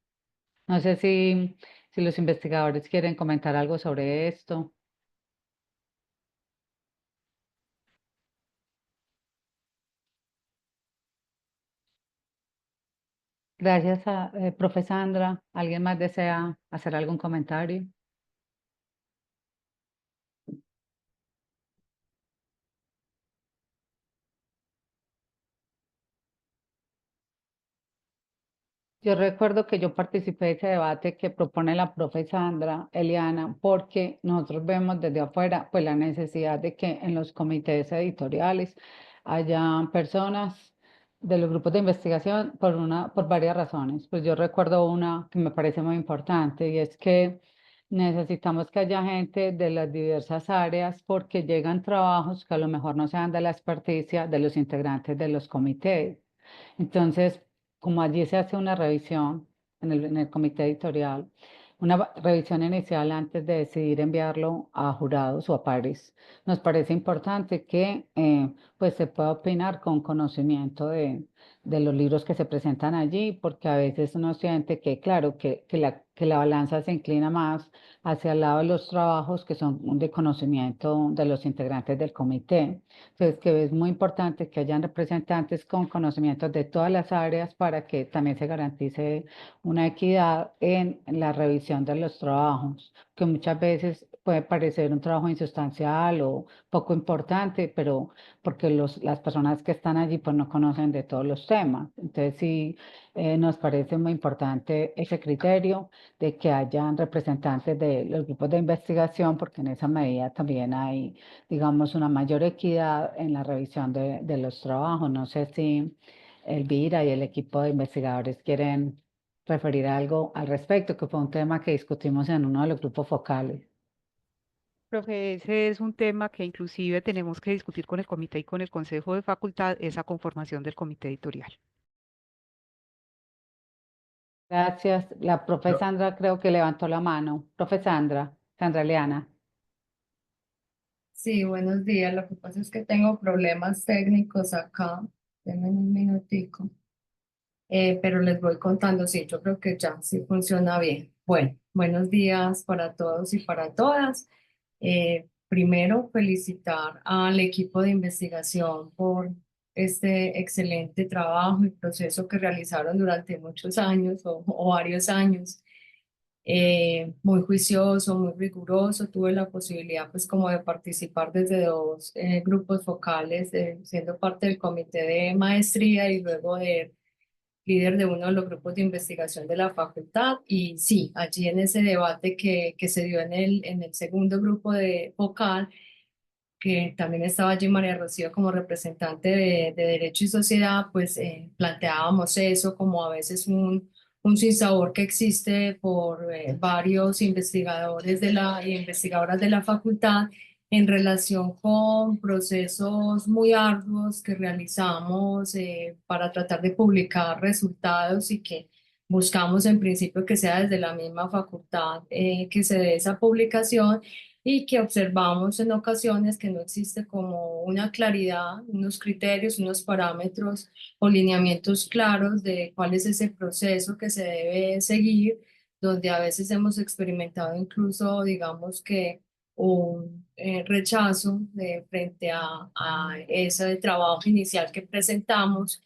No sé si los investigadores quieren comentar algo sobre esto. Gracias a profe Sandra. ¿Alguien más desea hacer algún comentario? Yo recuerdo que yo participé de ese debate que propone la profe Sandra, Eliana, porque nosotros vemos desde afuera pues la necesidad de que en los comités editoriales haya personas de los grupos de investigación por varias razones. Pues yo recuerdo una que me parece muy importante y es que necesitamos que haya gente de las diversas áreas porque llegan trabajos que a lo mejor no sean de la experticia de los integrantes de los comités. Entonces, como allí se hace una revisión en el comité editorial, una revisión inicial antes de decidir enviarlo a jurados o a pares, nos parece importante que pues se pueda opinar con conocimiento de los libros que se presentan allí, porque a veces uno siente que, claro, que la balanza se inclina más hacia el lado de los trabajos que son de conocimiento de los integrantes del comité. Entonces, que es muy importante que hayan representantes con conocimientos de todas las áreas para que también se garantice una equidad en la revisión de los trabajos, que muchas veces puede parecer un trabajo insustancial o poco importante, pero porque las personas que están allí pues no conocen de todos los temas. Entonces sí, nos parece muy importante ese criterio de que hayan representantes de los grupos de investigación, porque en esa medida también hay, digamos, una mayor equidad en la revisión de los trabajos. No sé si Elvira y el equipo de investigadores quieren referir algo al respecto, que fue un tema que discutimos en uno de los grupos focales. Profe, ese es un tema que inclusive tenemos que discutir con el comité y con el consejo de facultad, esa conformación del comité editorial. Gracias. La profe Yo- Sandra creo que levantó la mano. Profe Sandra, Sandra Leana. Sí, buenos días. Lo que pasa es que tengo problemas técnicos acá. Denme un minutico. Pero les voy contando, sí, yo creo que ya sí funciona bien. Bueno, buenos días para todos y para todas. Primero, felicitar al equipo de investigación por este excelente trabajo y proceso que realizaron durante muchos años o varios años. Muy juicioso, muy riguroso. Tuve la posibilidad pues como de participar desde dos grupos focales, siendo parte del comité de maestría y luego de líder de uno de los grupos de investigación de la facultad. Y sí, allí en ese debate que se dio en el segundo grupo de focal, que también estaba allí María Rocío como representante de Derecho y Sociedad, pues planteábamos eso como a veces un sinsabor que existe por varios investigadores y investigadoras de la facultad en relación con procesos muy arduos que realizamos para tratar de publicar resultados y que buscamos en principio que sea desde la misma facultad que se dé esa publicación y que observamos en ocasiones que no existe como una claridad, unos criterios, unos parámetros o lineamientos claros de cuál es ese proceso que se debe seguir, donde a veces hemos experimentado incluso, digamos que un rechazo frente a ese trabajo inicial que presentamos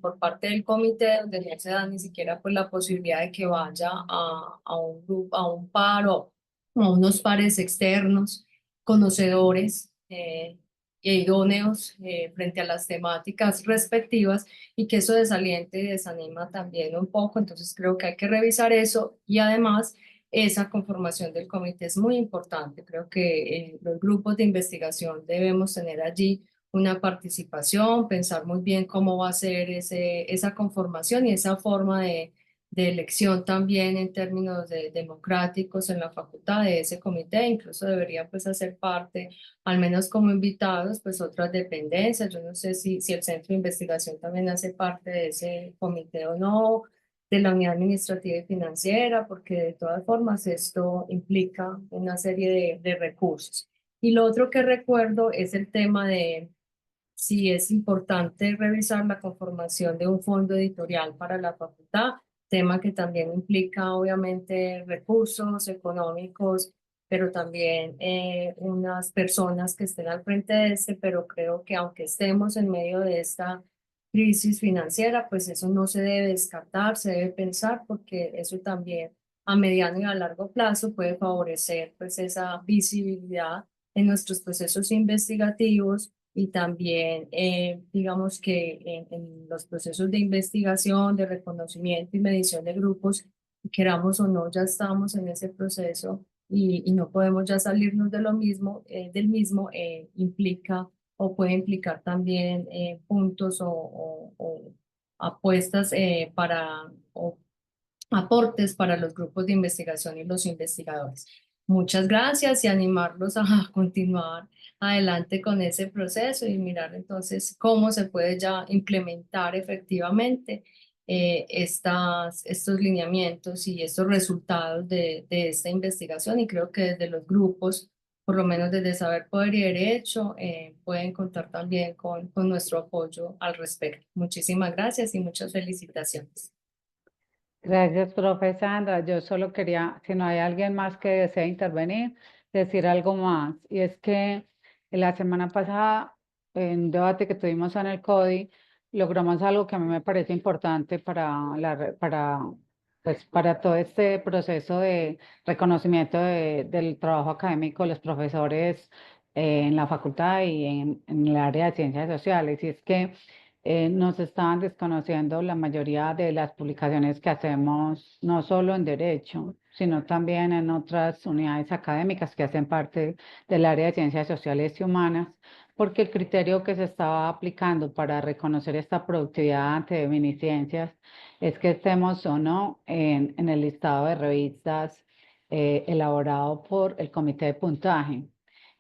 por parte del comité, donde no se da ni siquiera pues, la posibilidad de que vaya a un grupo, a un paro a unos pares externos, conocedores e idóneos frente a las temáticas respectivas y que eso desaliente y desanima también un poco. Entonces creo que hay que revisar eso y además esa conformación del comité es muy importante. Creo que los grupos de investigación debemos tener allí una participación, pensar muy bien cómo va a ser esa conformación y esa forma de elección también en términos democráticos en la facultad de ese comité. Incluso deberían pues hacer parte, al menos como invitados, pues otras dependencias. Yo no sé si el centro de investigación también hace parte de ese comité o no, de la unidad administrativa y financiera, porque de todas formas esto implica una serie de recursos. Y lo otro que recuerdo es el tema de si es importante revisar la conformación de un fondo editorial para la facultad, tema que también implica obviamente recursos económicos, pero también unas personas que estén al frente de este, pero creo que aunque estemos en medio de esta crisis financiera, pues eso no se debe descartar, se debe pensar porque eso también a mediano y a largo plazo puede favorecer pues esa visibilidad en nuestros procesos investigativos y también, digamos que en los procesos de investigación, de reconocimiento y medición de grupos, queramos o no, ya estamos en ese proceso y no podemos ya salirnos de lo mismo, del mismo, implica o puede implicar también puntos o apuestas o aportes para los grupos de investigación y los investigadores. Muchas gracias y animarlos a continuar adelante con ese proceso y mirar entonces cómo se puede ya implementar efectivamente estos lineamientos y estos resultados de esta investigación y creo que desde los grupos por lo menos desde Saber, Poder y Derecho, pueden contar también con nuestro apoyo al respecto. Muchísimas gracias y muchas felicitaciones. Gracias, profe Sandra. Yo solo quería, si no hay alguien más que desee intervenir, decir algo más. Y es que la semana pasada, en un debate que tuvimos en el CODI, logramos algo que a mí me parece importante para todo este proceso de reconocimiento del trabajo académico de los profesores en la facultad y en el área de ciencias sociales. Y es que nos estaban desconociendo la mayoría de las publicaciones que hacemos, no solo en derecho, sino también en otras unidades académicas que hacen parte del área de ciencias sociales y humanas, porque el criterio que se estaba aplicando para reconocer esta productividad ante miniciencias es que estemos o no en el listado de revistas elaborado por el comité de puntaje,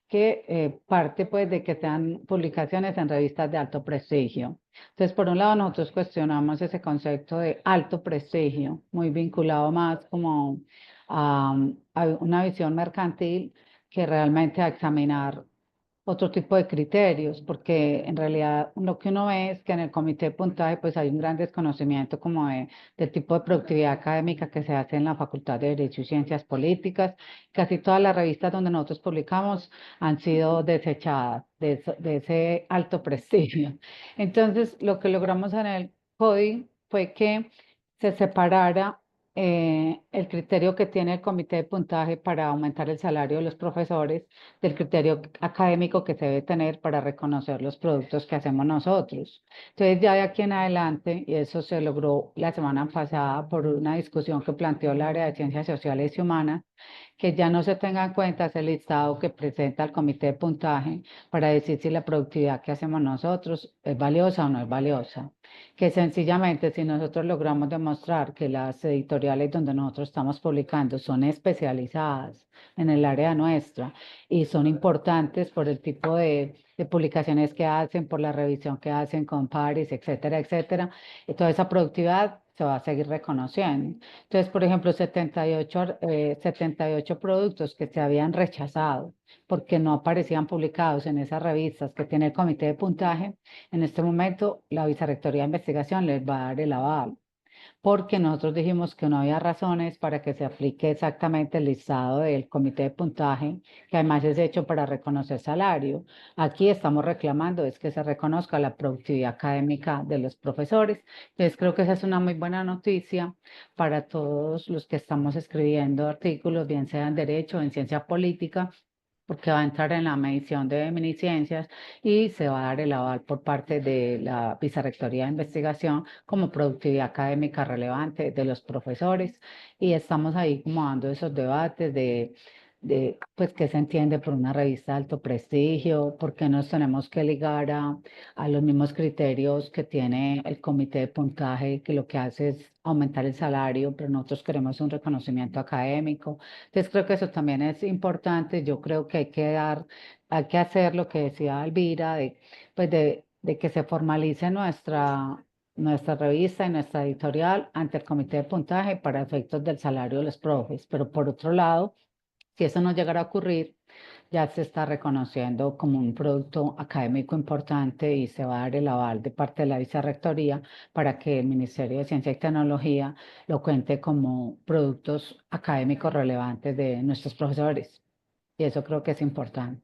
que parte pues de que sean publicaciones en revistas de alto prestigio. Entonces, por un lado, nosotros cuestionamos ese concepto de alto prestigio, muy vinculado más como a una visión mercantil que realmente a examinar otro tipo de criterios, porque en realidad lo que uno ve es que en el comité de puntaje pues hay un gran desconocimiento como del tipo de productividad académica que se hace en la Facultad de Derecho y Ciencias Políticas. Casi todas las revistas donde nosotros publicamos han sido desechadas de ese alto prestigio. Entonces, lo que logramos en el CODI fue que se separara el criterio que tiene el comité de puntaje para aumentar el salario de los profesores del criterio académico que se debe tener para reconocer los productos que hacemos nosotros. Entonces, ya de aquí en adelante, y eso se logró la semana pasada por una discusión que planteó el área de Ciencias Sociales y Humanas, que ya no se tenga en cuenta ese listado que presenta el comité de puntaje para decir si la productividad que hacemos nosotros es valiosa o no es valiosa. Que sencillamente si nosotros logramos demostrar que las editoriales donde nosotros estamos publicando son especializadas en el área nuestra y son importantes por el tipo de publicaciones que hacen, por la revisión que hacen con pares, etcétera, etcétera, y toda esa productividad se va a seguir reconociendo. Entonces, por ejemplo, 78 productos que se habían rechazado porque no aparecían publicados en esas revistas que tiene el comité de puntaje, en este momento la Vicerrectoría de Investigación les va a dar el aval, porque nosotros dijimos que no había razones para que se aplique exactamente el listado del comité de puntaje, que además es hecho para reconocer salario. Aquí estamos reclamando es que se reconozca la productividad académica de los profesores. Entonces creo que esa es una muy buena noticia para todos los que estamos escribiendo artículos, bien sea en derecho o en ciencia política, porque va a entrar en la medición de miniciencias y se va a dar el aval por parte de la Vicerrectoría de Investigación como productividad académica relevante de los profesores. Y estamos ahí como dando esos debates de pues, qué se entiende por una revista de alto prestigio, por qué nos tenemos que ligar a los mismos criterios que tiene el comité de puntaje, que lo que hace es aumentar el salario, pero nosotros queremos un reconocimiento académico. Entonces creo que eso también es importante. Yo creo que hay que hacer lo que decía Elvira, pues de que se formalice nuestra revista y nuestra editorial ante el comité de puntaje para efectos del salario de los profes. Pero por otro lado, si eso no llegara a ocurrir, ya se está reconociendo como un producto académico importante y se va a dar el aval de parte de la Vicerrectoría para que el Ministerio de Ciencia y Tecnología lo cuente como productos académicos relevantes de nuestros profesores. Y eso creo que es importante.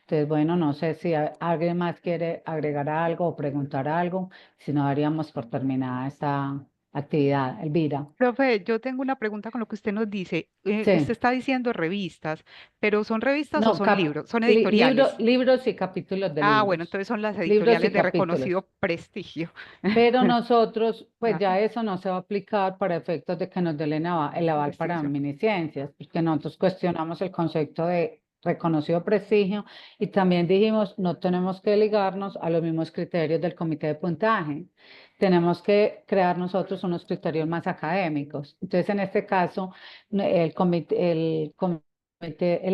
Entonces, bueno, no sé si alguien más quiere agregar algo o preguntar algo, si no daríamos por terminada esta actividad. Elvira. Profe, yo tengo una pregunta con lo que usted nos dice. Usted Sí. está diciendo revistas, pero ¿son revistas o No, son libros? Son editoriales. libros y capítulos de Ah, bueno, libros. entonces son las Libros y editoriales de capítulos. reconocido prestigio. Pero nosotros, pues Ah, ya eso no se va a aplicar para efectos de que nos den el aval para prestigio. miniciencias, porque nosotros cuestionamos el concepto de reconocido prestigio y también dijimos no tenemos que ligarnos a los mismos criterios del comité de puntaje. Tenemos que crear nosotros unos criterios más académicos. Entonces, en este caso, el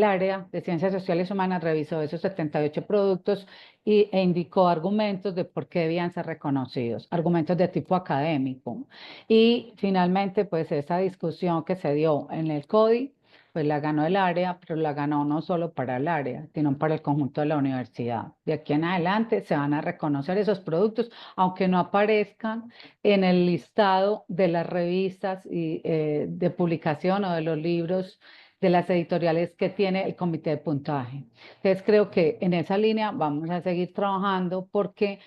área de Ciencias Sociales Humanas revisó esos 78 productos e indicó argumentos de por qué debían ser reconocidos, argumentos de tipo académico. Y finalmente, pues esa discusión que se dio en el CODI pues la ganó el área, pero la ganó no solo para el área, sino para el conjunto de la universidad. De aquí en adelante se van a reconocer esos productos, aunque no aparezcan en el listado de las revistas y, de publicación o de los libros de las editoriales que tiene el comité de puntaje. Entonces creo que en esa línea vamos a seguir trabajando porque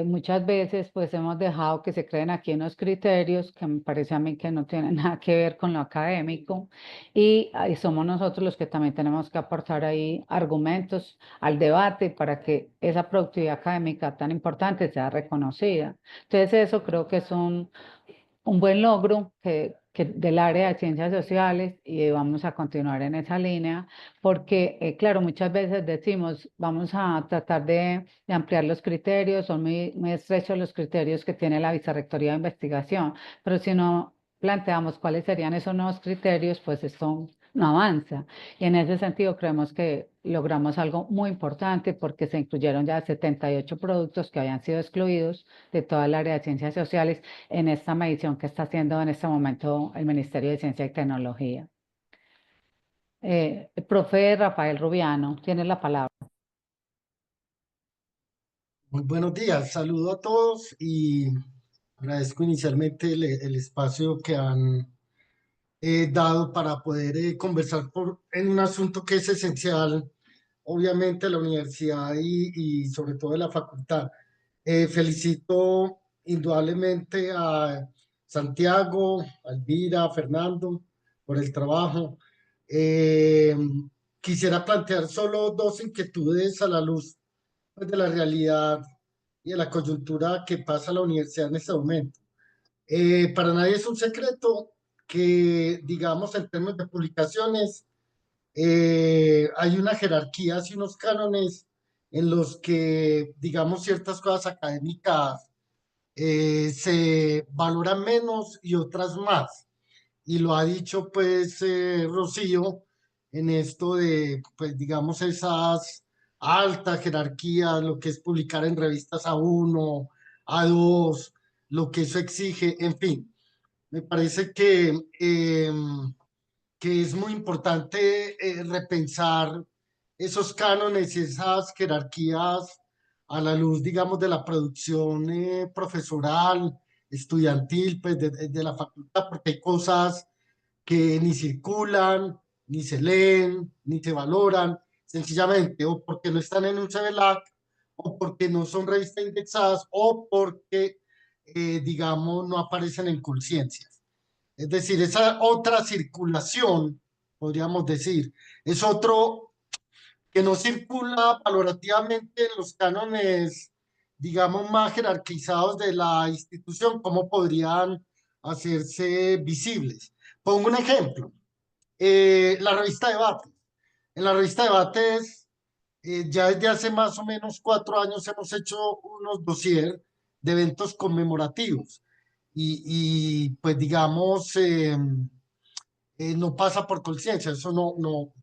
muchas veces pues hemos dejado que se creen aquí unos criterios que me parece a mí que no tienen nada que ver con lo académico y ahí somos nosotros los que también tenemos que aportar ahí argumentos al debate para que esa productividad académica tan importante sea reconocida. Entonces eso creo que es un buen logro que del área de ciencias sociales y vamos a continuar en esa línea porque, claro, muchas veces decimos, vamos a tratar de ampliar los criterios, son muy estrechos los criterios que tiene la Vicerrectoría de Investigación, pero si no planteamos cuáles serían esos nuevos criterios, pues esto no avanza. Y en ese sentido creemos que logramos algo muy importante porque se incluyeron ya 78 productos que habían sido excluidos de toda el área de ciencias sociales en esta medición que está haciendo en este momento el Ministerio de Ciencia y Tecnología. El profe Rafael Rubiano, tiene la palabra. Muy buenos días, saludo a todos y agradezco inicialmente el espacio que han dado para poder conversar en un asunto que es esencial, obviamente, a la universidad y sobre todo a la facultad. Felicito indudablemente a Santiago, a Elvira, a Fernando por el trabajo. Eh, Quisiera plantear solo dos inquietudes a la luz pues, de la realidad y de la coyuntura que pasa la universidad en este momento. Para nadie es un secreto que, digamos, en términos de publicaciones, hay una jerarquía y unos cánones en los que, digamos, ciertas cosas académicas se valoran menos y otras más. Y lo ha dicho, pues, Rocío, en esto de, pues, digamos, esas altas jerarquías, lo que es publicar en revistas A1, A2, lo que eso exige, en fin. Me parece que es muy importante repensar esos cánones y esas jerarquías a la luz, digamos, de la producción profesoral, estudiantil, pues de la facultad, porque hay cosas que ni circulan, ni se leen, ni se valoran, sencillamente, o porque no están en un CEVELAC, o porque no son revistas indexadas, o porque, digamos, no aparecen en conciencias. Es decir, esa otra circulación, podríamos decir, es otro que no circula valorativamente en los cánones, digamos, más jerarquizados de la institución, cómo podrían hacerse visibles. Pongo un ejemplo, la revista Debates. En la revista Debates, ya desde hace más o menos 4 años hemos hecho unos dossier de eventos conmemorativos pues digamos, no pasa por conciencia, eso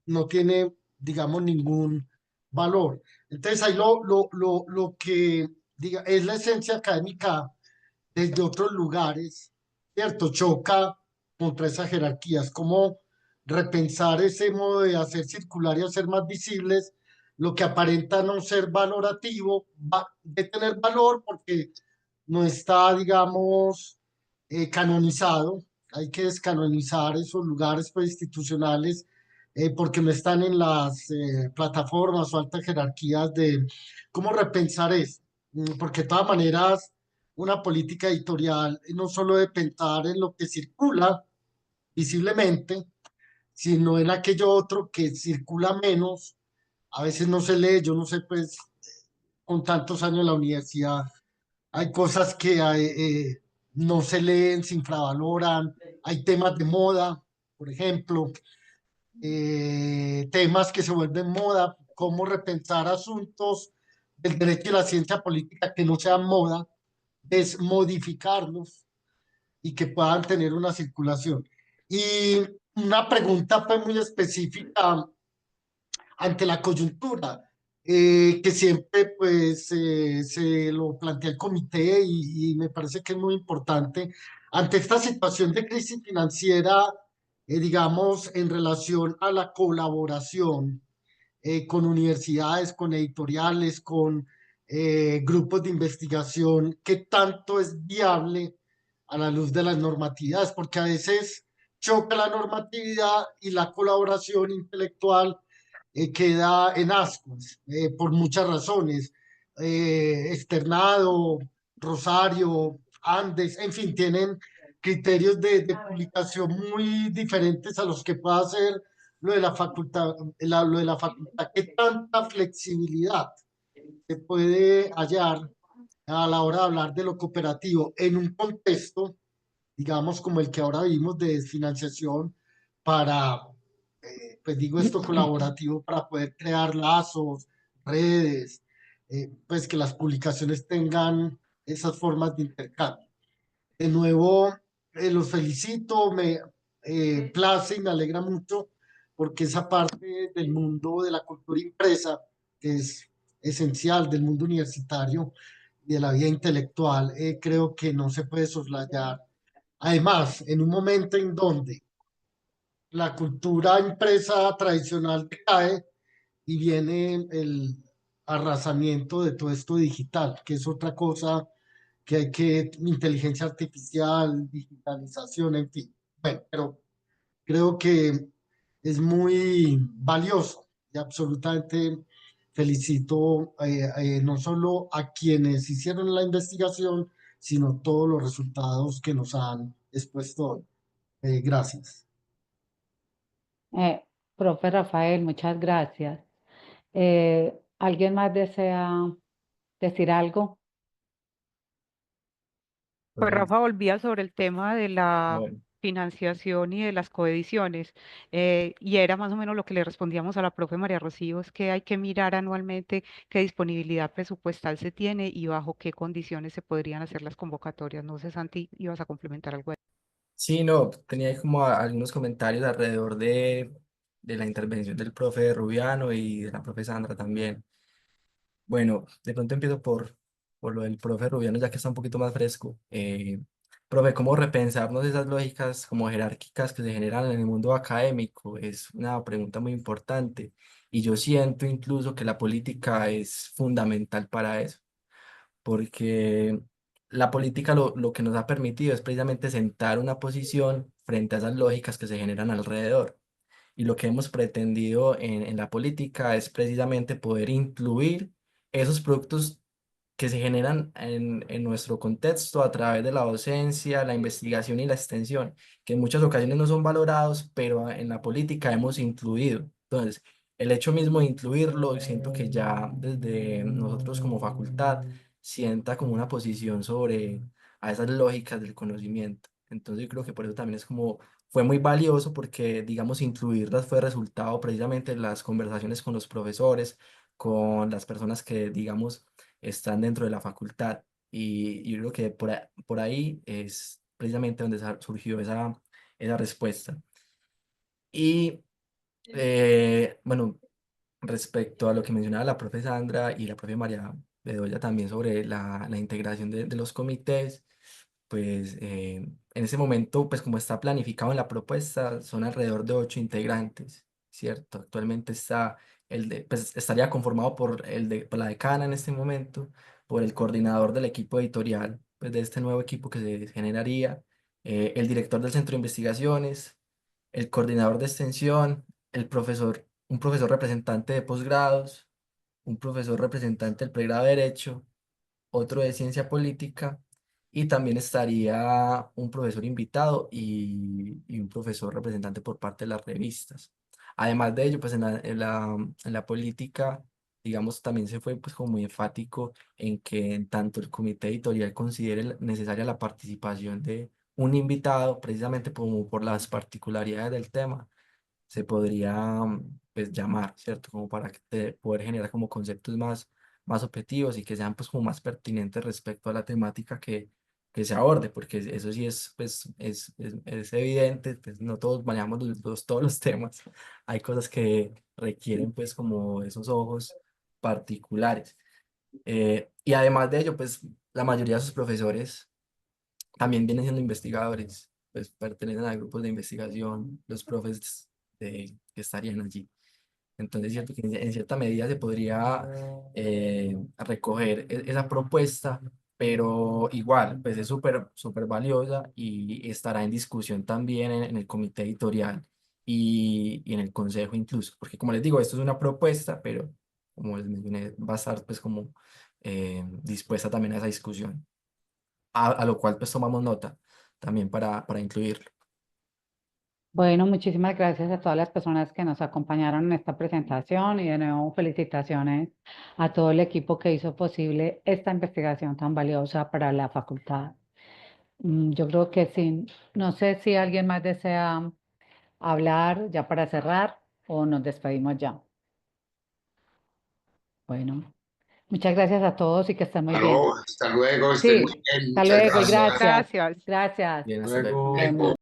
no tiene, digamos, ningún valor. Entonces ahí lo que diga, es la esencia académica desde otros lugares, ¿cierto? Choca contra esas jerarquías, como repensar ese modo de hacer circular y hacer más visibles lo que aparenta no ser valorativo, de tener valor porque no está, digamos, canonizado. Hay que descanonizar esos lugares pues, institucionales porque no están en las plataformas o altas jerarquías de cómo repensar eso. Porque de todas maneras, una política editorial no solo de pensar en lo que circula visiblemente, sino en aquello otro que circula menos, a veces no se lee, yo no sé, pues, con tantos años en la universidad, hay cosas que no se leen, se infravaloran, hay temas de moda, por ejemplo, temas que se vuelven moda, cómo repensar asuntos del derecho y la ciencia política que no sean moda, es modificarlos y que puedan tener una circulación. Y una pregunta pues, muy específica ante la coyuntura, que siempre pues se lo plantea el comité y me parece que es muy importante. Ante esta situación de crisis financiera digamos, en relación a la colaboración con universidades, con editoriales, con grupos de investigación, qué tanto es viable a la luz de las normatividades, porque a veces choca la normatividad y la colaboración intelectual queda en ascuas por muchas razones. Externado, Rosario, Andes, en fin, tienen criterios de publicación muy diferentes a los que pueda hacer lo de la facultad, lo de la facultad. ¿Qué tanta flexibilidad se puede hallar a la hora de hablar de lo cooperativo en un contexto, digamos, como el que ahora vimos de financiación para, pues digo esto, colaborativo para poder crear lazos, redes, pues que las publicaciones tengan esas formas de intercambio? De nuevo, los felicito, me place y me alegra mucho porque esa parte del mundo de la cultura impresa, que es esencial del mundo universitario y de la vida intelectual, creo que no se puede soslayar. Además, en un momento en donde la cultura impresa tradicional decae y viene el arrasamiento de todo esto digital, que es otra cosa que hay que, inteligencia artificial, digitalización, en fin. Bueno, pero creo que es muy valioso y absolutamente felicito no solo a quienes hicieron la investigación, sino todos los resultados que nos han expuesto hoy. Gracias. Eh, Profe Rafael, muchas gracias. ¿Alguien más desea decir algo? Pues Entonces, Rafa volvía sobre el tema de la bueno. financiación y de las coediciones, y era más o menos lo que le respondíamos a la profe María Rocío, es que hay que mirar anualmente qué disponibilidad presupuestal se tiene y bajo qué condiciones se podrían hacer las convocatorias. No sé, Santi, ibas a complementar algo ahí. Sí, no, tenía ahí como algunos comentarios alrededor de la intervención del profe Rubiano y de la profe Sandra también. Bueno, de pronto empiezo por lo del profe Rubiano, ya que está un poquito más fresco. Profe, ¿cómo repensarnos esas lógicas como jerárquicas que se generan en el mundo académico? Es una pregunta muy importante y yo siento incluso que la política es fundamental para eso, porque la política lo que nos ha permitido es precisamente sentar una posición frente a esas lógicas que se generan alrededor. Y lo que hemos pretendido en la política es precisamente poder incluir esos productos que se generan en nuestro contexto a través de la docencia, la investigación y la extensión, que en muchas ocasiones no son valorados, pero en la política hemos incluido. Entonces, el hecho mismo de incluirlo, siento que ya desde nosotros como facultad sienta como una posición sobre a esas lógicas del conocimiento. Entonces, yo creo que por eso también es como fue muy valioso porque, digamos, incluirlas fue resultado precisamente de las conversaciones con los profesores, con las personas que, digamos, están dentro de la facultad. Y yo creo que por ahí es precisamente donde surgió esa respuesta. Y bueno, respecto a lo que mencionaba la profe Sandra y la profe María Bedoya también sobre la integración de los comités, pues en ese momento, pues como está planificado en la propuesta, son alrededor de 8 integrantes, ¿cierto? Actualmente pues estaría conformado por la decana en este momento, por el coordinador del equipo editorial, pues de este nuevo equipo que se generaría, el director del centro de investigaciones, el coordinador de extensión, un profesor representante de posgrados, un profesor representante del pregrado de Derecho, otro de Ciencia Política, y también estaría un profesor invitado y un profesor representante por parte de las revistas. Además de ello, pues en la política, digamos, también se fue pues como muy enfático en que en tanto el comité editorial considere necesaria la participación de un invitado, precisamente como por las particularidades del tema se podría pues llamar, ¿cierto? Como para poder generar como conceptos más objetivos y que sean pues como más pertinentes respecto a la temática que se aborde, porque eso sí es pues es evidente, pues no todos manejamos todos los temas, hay cosas que requieren pues como esos ojos particulares. Y además de ello, pues la mayoría de sus profesores también vienen siendo investigadores. pues pertenecen a grupos de investigación, los profes que estarían allí. Entonces, cierto que en cierta medida se podría recoger esa propuesta, pero igual, pues es súper valiosa y estará en discusión también en el comité editorial y en el consejo incluso, porque como les digo, esto es una propuesta, pero como les mencioné, va a estar pues como dispuesta también a esa discusión, a lo cual pues tomamos nota también para incluirlo. Bueno, muchísimas gracias a todas las personas que nos acompañaron en esta presentación y de nuevo felicitaciones a todo el equipo que hizo posible esta investigación tan valiosa para la facultad. Yo creo que sí, no sé si alguien más desea hablar ya para cerrar o nos despedimos ya. Bueno, muchas gracias a todos y que estén muy bien. Hasta luego, Sí, estén muy bien, hasta muchas luego y gracias. gracias. Gracias. Gracias. Bien, hasta luego. Bueno.